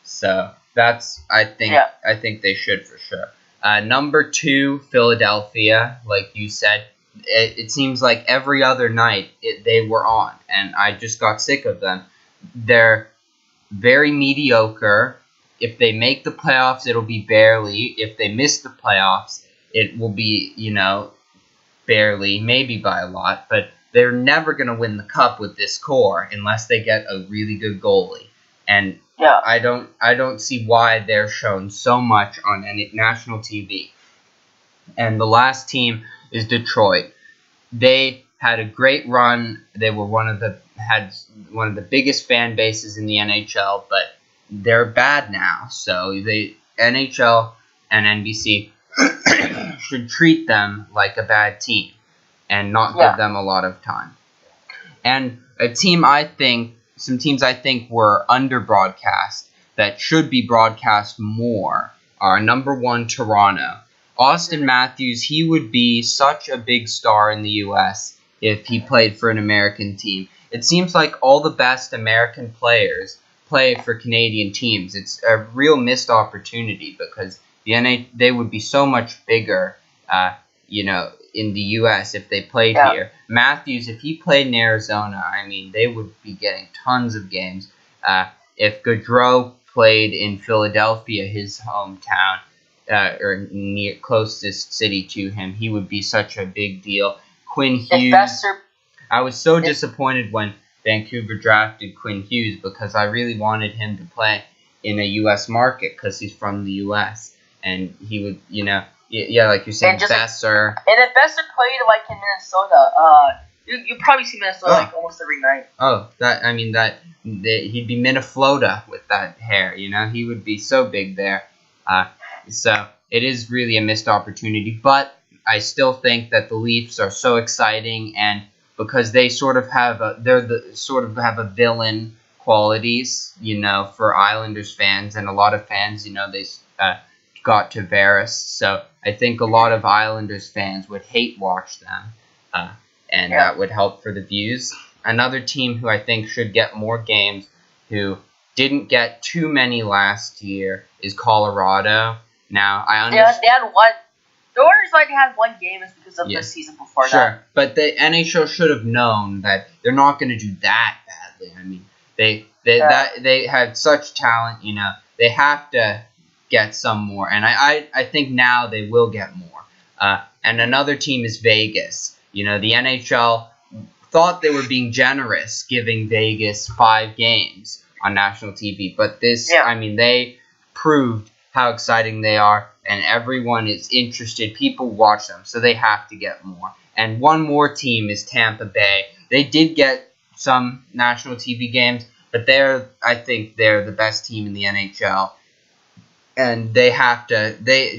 So I think they should for sure. Number 2, Philadelphia. Like you said, it seems like every other night they were on, and I just got sick of them. They're very mediocre. If they make the playoffs, it'll be barely. If they miss the playoffs, it will be, barely, maybe by a lot. But they're never going to win the cup with this core unless they get a really good goalie. And I don't see why they're shown so much on any national TV. And the last team is Detroit. They had a great run. They were had one of the biggest fan bases in the NHL, but they're bad now. So the NHL and NBC should treat them like a bad team and not give them a lot of time. And some teams I think were under broadcast that should be broadcast more are number 1, Toronto. Austin Matthews, he would be such a big star in the U.S. if he played for an American team. It seems like all the best American players play for Canadian teams. It's a real missed opportunity because they would be so much bigger, in the U.S. if they played here. Matthews, if he played in Arizona, they would be getting tons of games. If Gaudreau played in Philadelphia, his hometown, or near closest city to him, he would be such a big deal. Quinn Hughes. I was so disappointed when Vancouver drafted Quinn Hughes because I really wanted him to play in a U.S. market because he's from the U.S. and he would, yeah, like you're saying, Besser.
And if Besser played like in Minnesota, you probably see Minnesota like almost every night.
Oh, he'd be Miniflota with that hair, he would be so big there. So it is really a missed opportunity, but I still think that the Leafs are so exciting, and because they sort of have a villain qualities, for Islanders fans and a lot of fans, they got Tavares, so I think a lot of Islanders fans would hate watch them, and that would help for the views. Another team who I think should get more games, who didn't get too many last year, is Colorado. Now, I understand.
They had one. The Oilers had one game is because of the season before that.
Sure, but the NHL should have known that they're not going to do that badly. I mean, they had such talent, they have to get some more, and I think now they will get more. And another team is Vegas. The NHL thought they were being generous, giving Vegas 5 games on national TV, but they proved how exciting they are, and everyone is interested. People watch them, so they have to get more. And one more team is Tampa Bay. They did get some national TV games, but I think they're the best team in the NHL, and they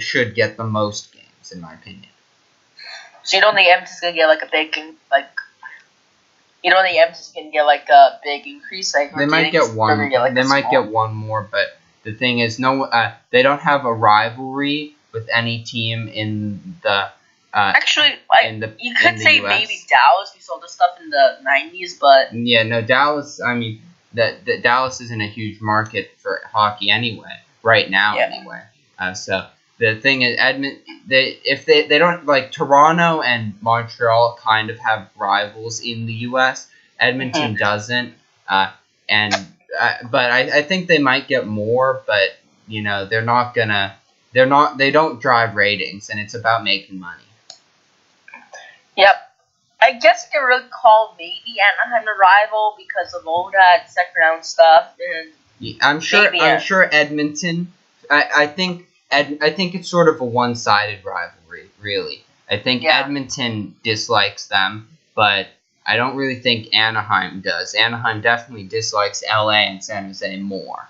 should get the most games, in my opinion.
So you don't think Edmonton's gonna get a big You don't think Edmonton's gonna get a big increase?
They might get one. They might get one more, but the thing is, they don't have a rivalry with any team in the.
Actually, you could say
US.
Maybe Dallas. We saw this stuff in the 90s, but
yeah, no, Dallas. I mean, the Dallas isn't a huge market for hockey anyway. Right now, anyway. So the thing is, if they don't Toronto and Montreal kind of have rivals in the U.S. Edmonton doesn't, but I think they might get more, but they don't drive ratings, and it's about making money.
Yep. I guess you can really call maybe Anaheim the rival because of all that second round stuff. And
I'm sure Edmonton. I think it's sort of a one-sided rivalry, really. I think Edmonton dislikes them, but I don't really think Anaheim does. Anaheim definitely dislikes LA and San Jose more.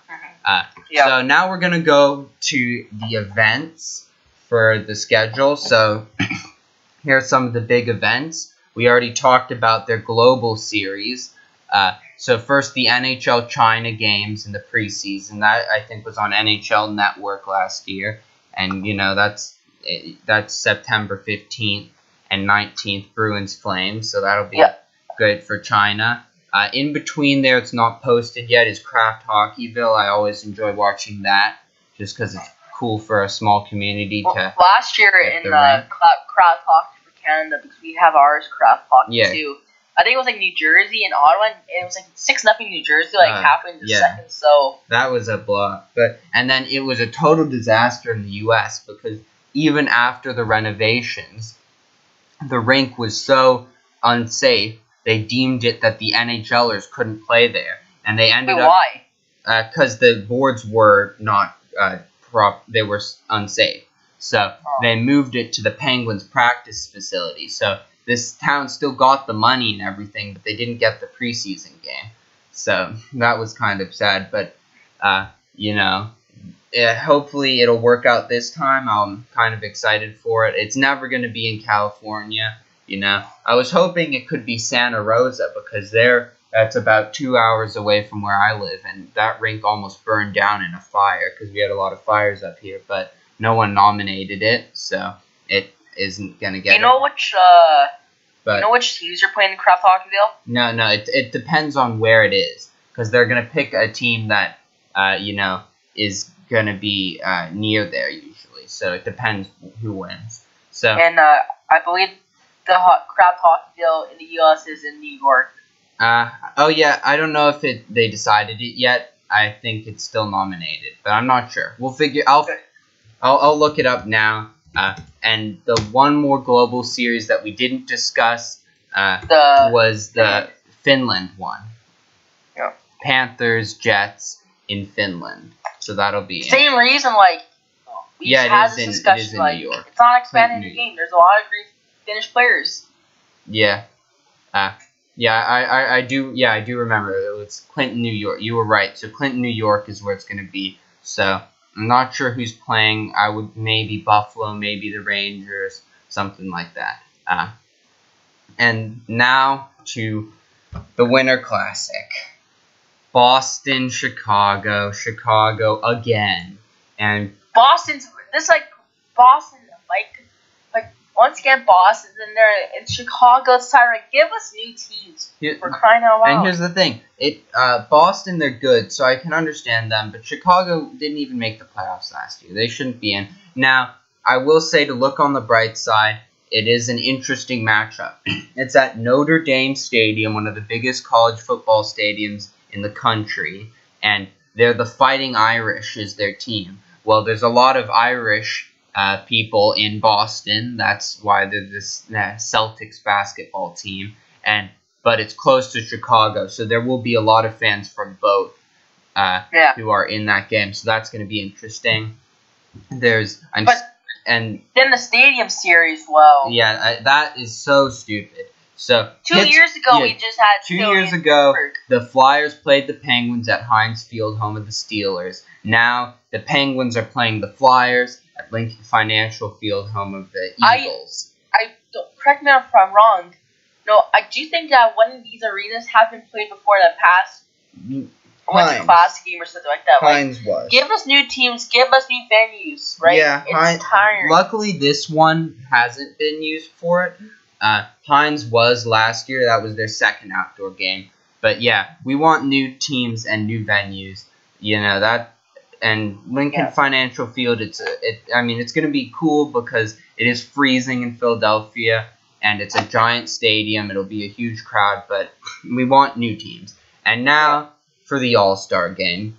So now we're going to go to the events for the schedule. So here are some of the big events. We already talked about their global series. So first, the NHL China games in the preseason. That, I think, was on NHL Network last year. And, that's September 15th and 19th, Bruins Flames. So that'll be good for China. In between there, it's not posted yet, is Kraft Hockeyville. I always enjoy watching that just because it's cool for a small community to.
Last year in Kraft Hockey for Canada, because we have ours Kraft Hockey too. I think it was New Jersey and Ottawa, and it was 6-0 New Jersey, halfway in the second. So
that was a blowout. And then it was a total disaster in the U.S. because even after the renovations, the rink was so unsafe. They deemed it that the NHLers couldn't play there, and they ended up.
Why?
Because the boards were not they were unsafe. So they moved it to the Penguins practice facility. So this town still got the money and everything, but they didn't get the preseason game. So that was kind of sad. But, hopefully it'll work out this time. I'm kind of excited for it. It's never going to be in California. I was hoping it could be Santa Rosa because that's about 2 hours away from where I live. And that rink almost burned down in a fire because we had a lot of fires up here. But no one nominated it, so it isn't going to get
which teams are playing in Kraft Hockeyville?
No, it depends on where it is, because they're going to pick a team that, is going to be near there usually, so it depends who wins.
And I believe the Kraft Hockeyville in the U.S. is in New York.
I don't know if they decided it yet. I think it's still nominated, but I'm not sure. We'll figure. I'll look it up now. And the one more global series that we didn't discuss was the Finland one. Panthers, Jets in Finland. So that'll be
same reason. Like we just had this discussion.
It is in
like
New York.
it's not expanding the game. There's a lot of great Finnish players.
Yeah. I do remember it was Clinton, New York. You were right. So Clinton, New York is where it's going to be. So I'm not sure who's playing. I would maybe Buffalo, maybe the Rangers, something like that. And now to the Winter Classic. Boston, Chicago again. And
Boston's this Boston once again Boston's in there in Chicago. It's time to give us new teams. For crying out loud.
And here's the thing. Boston, they're good, so I can understand them, but Chicago didn't even make the playoffs last year. They shouldn't be in. Now, I will say to look on the bright side, it is an interesting matchup. It's at Notre Dame Stadium, one of the biggest college football stadiums in the country, and they're the Fighting Irish is their team. Well, there's a lot of Irish people in Boston. That's why they're this Celtics basketball team, but it's close to Chicago, so there will be a lot of fans from both who are in that game. So that's going to be interesting. And
then the Stadium Series, well,
that is so stupid. So
2 years ago, we just had
2 years ago, the Flyers played the Penguins at Heinz Field, home of the Steelers. Now the Penguins are playing the Flyers at Lincoln Financial Field, home of the Eagles.
Correct me if I'm wrong. No, I do think that one of these arenas have been played before the past. Winter Classic game or something like that.
Heinz was.
Give us new teams, give us new venues, right?
Yeah,
it's tiring.
Luckily, this one hasn't been used for it. Heinz was last year. That was their second outdoor game. But yeah, we want new teams and new venues. You know that, and Lincoln Financial Field. It's going to be cool because it is freezing in Philadelphia, and it's a giant stadium. It'll be a huge crowd, but we want new teams. And now for the All-Star game.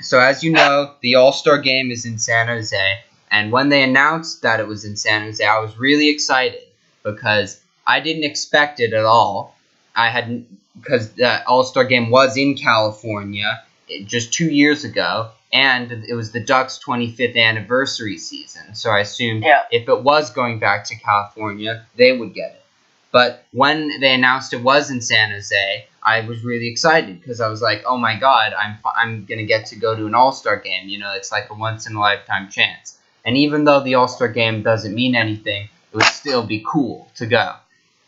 So as you know, the All-Star game is in San Jose, and when they announced that it was in San Jose, I was really excited because I didn't expect it at all. Because the All-Star game was in California just 2 years ago, and it was the Ducks' 25th anniversary season. So I assumed if it was going back to California, they would get it. But when they announced it was in San Jose, I was really excited because I was like, oh my god, I'm going to get to go to an All-Star game. You know, it's like a once-in-a-lifetime chance. And even though the All-Star game doesn't mean anything, it would still be cool to go.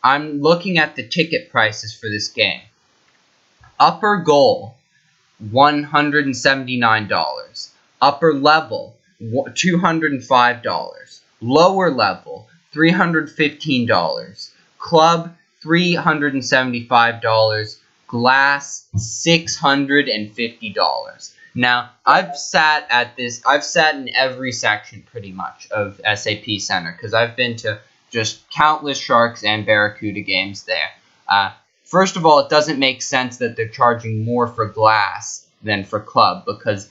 I'm looking at the ticket prices for this game. Upper goal, $179. Upper level, $205. Lower level, $315. Club, $375. Glass, $650. Now, I've sat in every section pretty much of SAP Center because I've been to just countless Sharks and Barracuda games there. First of all, it doesn't make sense that they're charging more for glass than for club because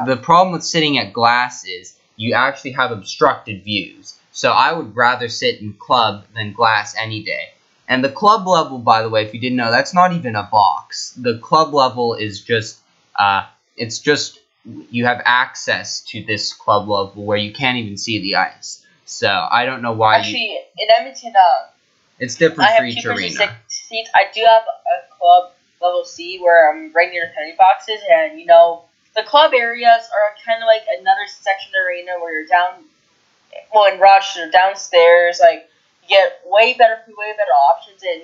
the problem with sitting at glass is you actually have obstructed views. So I would rather sit in club than glass any day. And the club level, by the way, if you didn't know, that's not even a box. The club level is just, you have access to this club level where you can't even see the ice. So I don't know why.
Actually, in Edmonton,
it's different for each arena.
Seats. I do have a club level C where I'm right near the penalty boxes, and the club areas are kind of like another section of the arena where you're down. Well, in Rochester, downstairs, you get way better food, way better options, and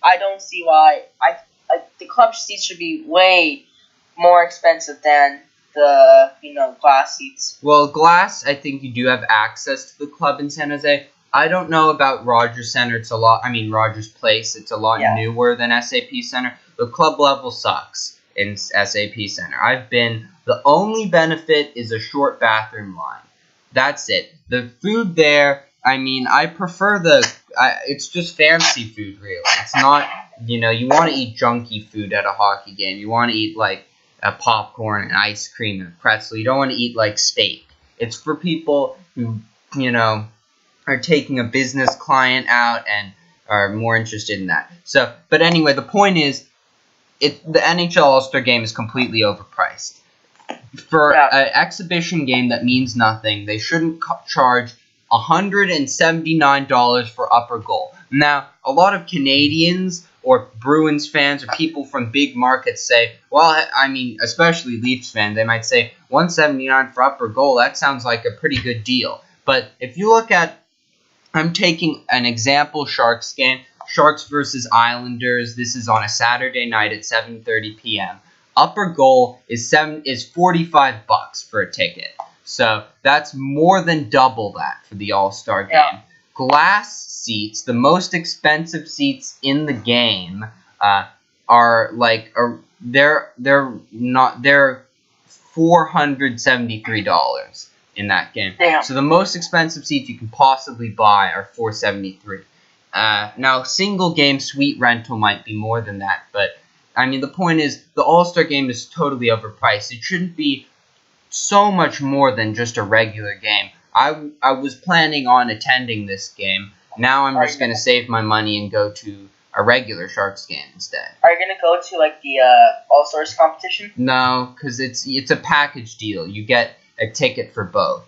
I don't see why the club seats should be way more expensive than the glass seats.
Well, glass, I think you do have access to the club in San Jose. I don't know about Rogers Center. Rogers Place. It's a lot newer than SAP Center. The club level sucks in SAP Center. The only benefit is a short bathroom line. That's it. The food there, I prefer it's just fancy food, really. It's not, you want to eat junky food at a hockey game. You want to eat, a popcorn and ice cream and pretzel. You don't want to eat, steak. It's for people who, are taking a business client out and are more interested in that. So, but anyway, the point is, the NHL All-Star Game is completely overpriced. For an exhibition game that means nothing, they shouldn't charge $179 for upper goal. Now, a lot of Canadians or Bruins fans or people from big markets say, well, I mean, especially Leafs fans, they might say $179 for upper goal. That sounds like a pretty good deal. But if you look at, I'm taking an example Sharks game, Sharks versus Islanders. This is on a Saturday night at 7:30 p.m. Upper goal is $45 for a ticket. So that's more than double that for the All-Star game.
Yeah.
Glass seats, the most expensive seats in the game, are they're $473 in that game.
Damn.
So the most expensive seats you can possibly buy are $473. Now, single game suite rental might be more than that, but I mean, the point is, the All-Star Game is totally overpriced. It shouldn't be so much more than just a regular game. I was planning on attending this game. Now I'm just going to save my money and go to a regular Sharks game instead.
Are you going to go to, like, the All-Stars competition?
No, because it's a package deal. You get a ticket for both.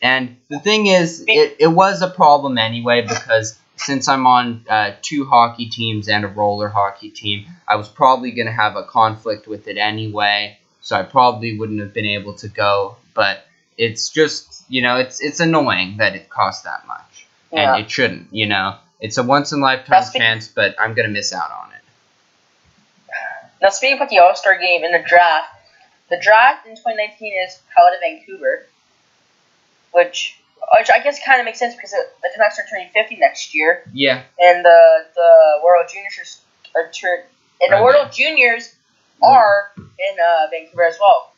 And the thing is, it was a problem anyway, because since I'm on 2 hockey teams and a roller hockey team, I was probably going to have a conflict with it anyway, so I probably wouldn't have been able to go. But it's just, it's annoying that it costs that much.
Yeah.
And it shouldn't, It's a once-in-a-lifetime chance, but I'm going to miss out on it.
Now, speaking about the All-Star Game and the draft in 2019 is held in Vancouver, which I guess kind of makes sense because the Canucks are turning 50 next year.
Yeah.
And the World Juniors World Juniors are in Vancouver as well.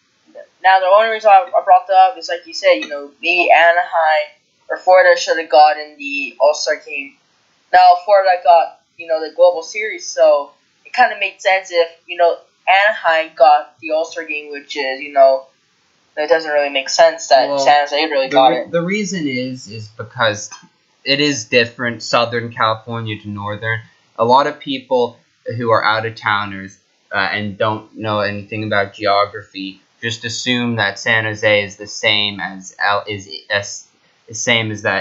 Now, the only reason I brought that up is, like you said, maybe Anaheim or Florida should have gotten the All-Star Game. Now, Florida got, the Global Series, so it kind of made sense if, Anaheim got the All-Star Game, which is, it doesn't really make sense that San Jose really got it.
The reason is because it is different, Southern California to Northern. A lot of people who are out-of-towners and don't know anything about geography just assume that San Jose is the same as that.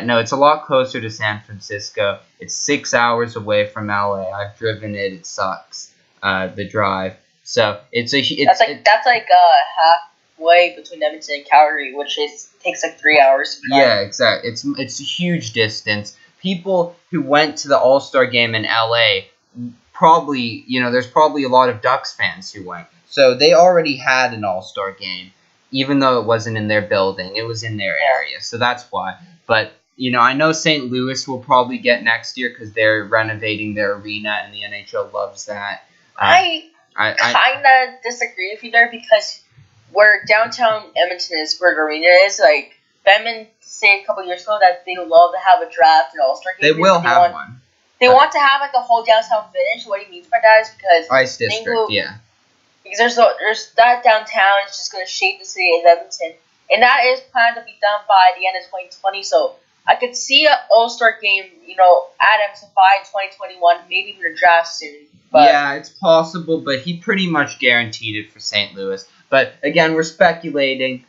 No, it's a lot closer to San Francisco. It's 6 hours away from LA. I've driven it. It sucks, the drive. So that's like halfway between Edmonton and Calgary, which takes like 3 hours. Yeah, exactly. It's a huge distance. People who went to the All-Star Game in LA probably, there's probably a lot of Ducks fans who went. So they already had an All-Star Game, even though it wasn't in their building. It was in their area, so that's why. But, I know St. Louis will probably get next year because they're renovating their arena, and the NHL loves that.
I kind of disagree with you there because where downtown Edmonton is, where the arena is, like, Bettman said a couple years ago that they would love to have a draft and All-Star Game.
They will have one.
They want to have, like, a whole downtown finish. What he means by that is because...
Ice District, yeah.
Because there's that downtown is just going to shape the city of Edmonton. And that is planned to be done by the end of 2020. So I could see an All-Star Game, at Edmonton by 2021, maybe even a draft soon. But
yeah, it's possible, but he pretty much guaranteed it for St. Louis. But again, we're speculating.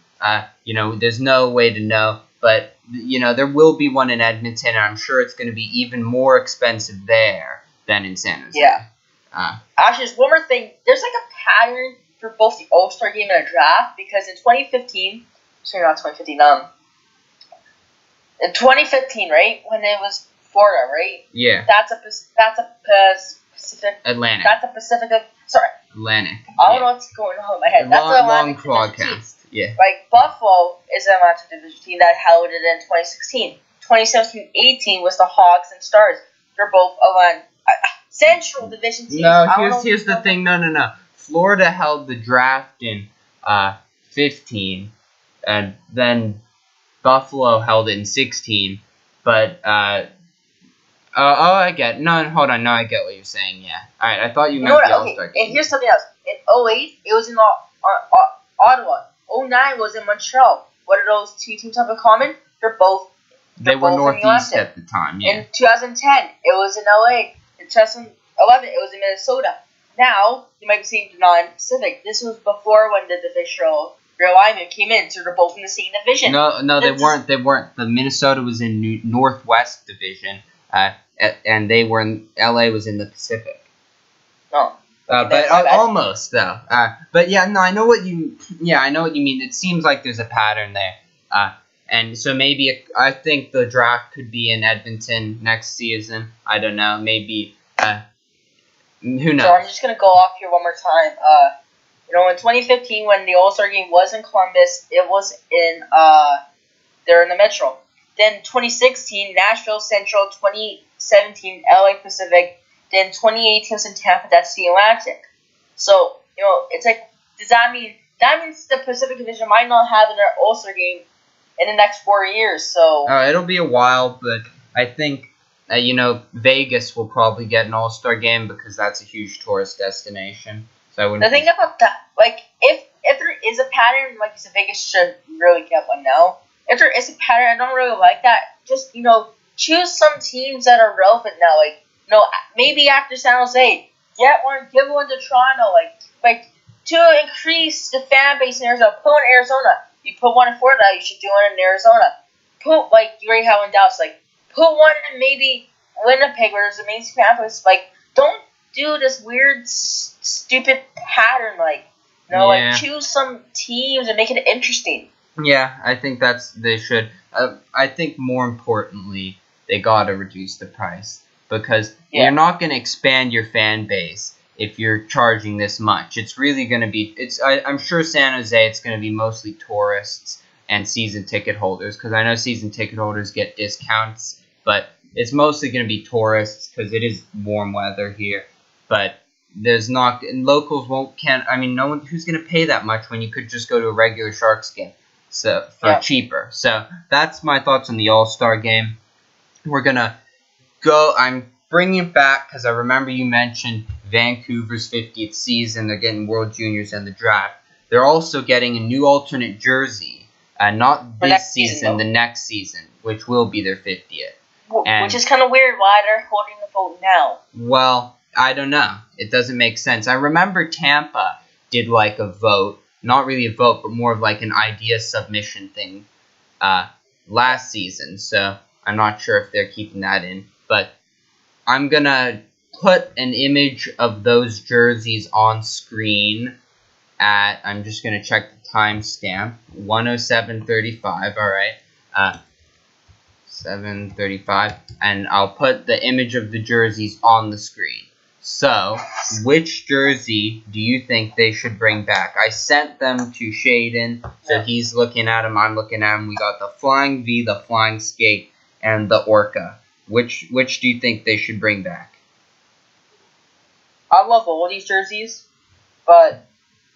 There's no way to know. But, there will be one in Edmonton, and I'm sure it's going to be even more expensive there than in San Jose.
Yeah. Actually, there's one more thing. There's like a pattern for both the All-Star Game and a draft because in 2015, in 2015, right, when it was Florida, right?
Yeah.
That's a Pacific.
Atlantic.
That's a Pacific. Sorry.
Atlantic.
I don't know what's going on in my head. That's an Atlantic
podcast. Yeah.
Like Buffalo is an Atlantic Division team that held it in 2016. 2017-18 was the Hawks and Stars. They're both Atlantic. Central Division team.
No, here's the thing. No. Florida held the draft in 15, and then Buffalo held it in 16. But I get. No, hold on. No, I get what you're saying. Yeah. All right. I thought you meant the All-Star Game.
And here's something else. In 08, it was in Ottawa. 09 was in Montreal. What do those two teams have in common? They
were Northeast at the time. Yeah.
In 2010, it was in LA. In 2011, it was in Minnesota. now you might be seeing the non-Pacific. This was before when the divisional realignment came in, so they're both in the same division.
No, they weren't. They weren't. The Minnesota was in Northwest Division, and they were in. LA was in the Pacific.
Oh.
But almost though. But yeah, no, I know what you. Yeah, I know what you mean. It seems like there's a pattern there. And so maybe I think the draft could be in Edmonton next season. I don't know. Maybe. Who knows?
So I'm just gonna go off here one more time. In 2015 when the All-Star game was in Columbus, it was in they're in the Metro. Then 2016 Nashville Central, 2017 LA Pacific, then 2018 was in Tampa. That's the Atlantic. So it's like, does that mean the Pacific Division might not have their All-Star game in the next 4 years? So
it'll be a while, but I think Vegas will probably get an All-Star game because that's a huge tourist destination. So I wouldn't.
The thing about that, like, if there is a pattern, like you said, Vegas should really get one now. If there is a pattern, I don't really like that. Just choose some teams that are relevant now. Like, maybe after San Jose, give one to Toronto. Like to increase the fan base in Arizona. Put one in Arizona. You put one in Florida, you should do one in Arizona. Put, like, you already have one in Dallas. Like, put one in maybe Winnipeg, where there's a main campus. Like, don't do this weird, stupid pattern. Like, like, choose some teams and make it interesting.
Yeah, I think they should. I think more importantly, they gotta reduce the price because you're not gonna expand your fan base if you're charging this much. It's really gonna be. I'm sure San Jose. It's gonna be mostly tourists and season ticket holders because I know season ticket holders get discounts, but it's mostly gonna be tourists because it is warm weather here. But there's not, and locals no one who's gonna pay that much when you could just go to a regular Sharks game. So for cheaper. So that's my thoughts on the All-Star game. We're gonna go. I'm bringing it back because I remember you mentioned Vancouver's 50th season. They're getting World Juniors and the draft. They're also getting a new alternate jersey. Not this season, the next season, which will be their 50th.
Which is kind of weird. Why they're holding the vote now?
Well, I don't know. It doesn't make sense. I remember Tampa did like a vote. Not really a vote, but more of like an idea submission thing last season. So I'm not sure if they're keeping that in. But I'm going to put an image of those jerseys on screen at, I'm just going to check the timestamp, 1:07:35, all right, 7:35, and I'll put the image of the jerseys on the screen. So, which jersey do you think they should bring back? I sent them to Shaedon, so he's looking at them, I'm looking at them. We got the Flying V, the Flying Skate, and the Orca. Which do you think they should bring back?
I love all these jerseys, but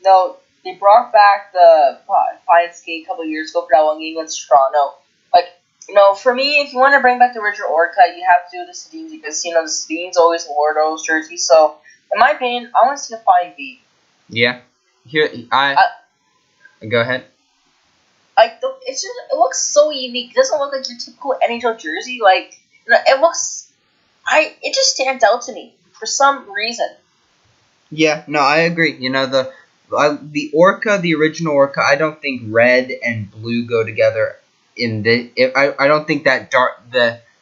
no, they brought back the Flying Skate a couple years ago for that one game against Toronto. Like, for me, if you want to bring back the original Orca, you have to do the Sedins because, the Sedins always wore those jerseys. So, in my opinion, I want to see the Flying V.
Yeah. Here, go ahead.
It looks so unique. It doesn't look like your typical NHL jersey. Like, it looks, it just stands out to me for some reason.
Yeah, no, I agree. The Orca, the original Orca, I don't think red and blue go together. I don't think that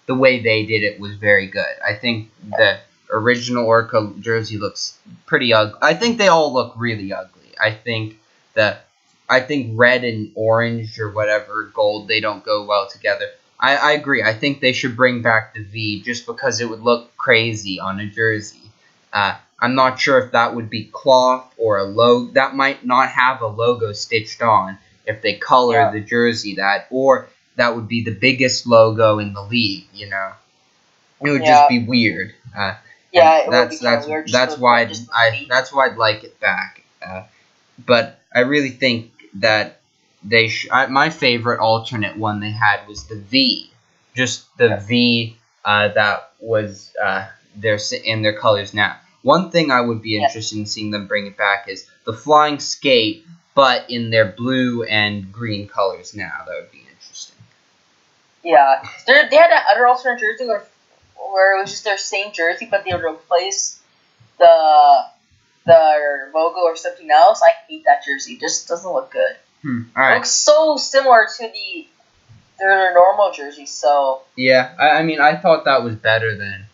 the way they did it was very good. I think the original Orca jersey looks pretty ugly. I think they all look really ugly. I think red and orange or whatever, gold, they don't go well together. I agree. I think they should bring back the V just because it would look crazy on a jersey. I'm not sure if that would be cloth or a logo. That might not have a logo stitched on if they color the jersey that, or that would be the biggest logo in the league. It would just be weird. That's why I'd like it back. But I really think that my favorite alternate one they had was the V, just the V that was in their colors now. One thing I would be interested in seeing them bring it back is the Flying Skate, but in their blue and green colors now. That would be interesting.
Yeah, they had that other alternate jersey where it was just their same jersey, but they would replace the the logo or something else, I hate that jersey. It just doesn't look good.
All
It
right.
looks so similar to their normal jersey. So
Yeah, I mean, I thought that was better than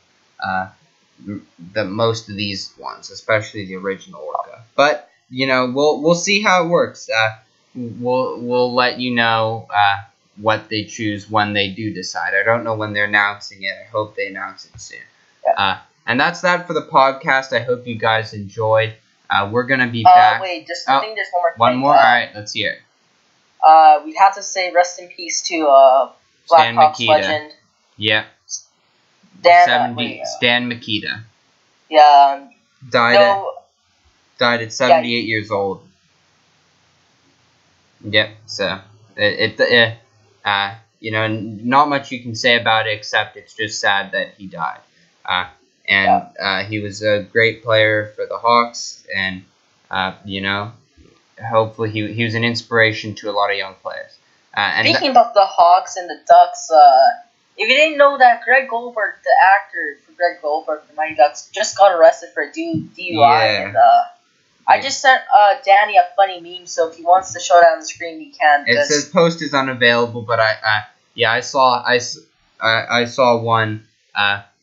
the most of these ones, especially the original Orca. But we'll see how it works. We'll let you know what they choose when they do decide. I don't know when they're announcing it. I hope they announce it soon.
Yeah.
And that's that for the podcast. I hope you guys enjoyed. We're gonna be back.
Wait, I think there's one more thing.
One more. All right, let's hear it.
We have to say rest in peace to
Stan
Blackhawks
Mikita.
legend.
Yeah.
Stan
Stan Mikita.
Yeah.
Died at 78 years old. Yep. So not much you can say about it except it's just sad that he died. He was a great player for the Hawks, and hopefully he was an inspiration to a lot of young players.
Speaking about the Hawks and the Ducks, if you didn't know that Greg Goldberg, the actor for Greg Goldberg, the Mighty Ducks, just got arrested for a DUI.
Yeah.
And I just sent Danny a funny meme, so if he wants to show it on the screen, he can.
It says post is unavailable, but I saw one.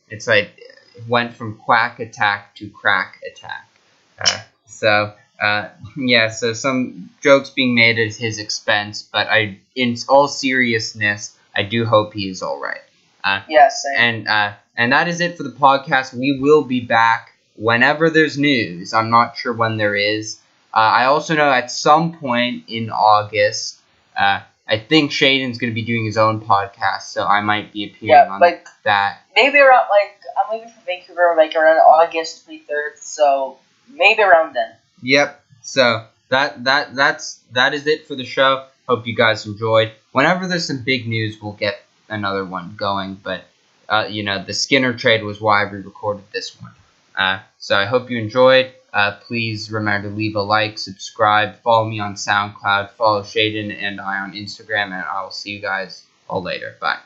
It's like it went from quack attack to crack attack. So some jokes being made at his expense, but in all seriousness, I do hope he is all right.
Yes.
And that is it for the podcast. We will be back whenever there's news. I'm not sure when there is. I also know at some point in August, I think Shaedon's going to be doing his own podcast, so I might be appearing on that.
Maybe around I'm leaving from Vancouver around August 23rd, so maybe around then.
Yep. So that is it for the show. Hope you guys enjoyed. Whenever there's some big news, we'll get another one going. But the Skinner trade was why we recorded this one. So I hope you enjoyed. Please remember to leave a like, subscribe, follow me on SoundCloud, follow Shaedon and I on Instagram, and I will see you guys all later. Bye.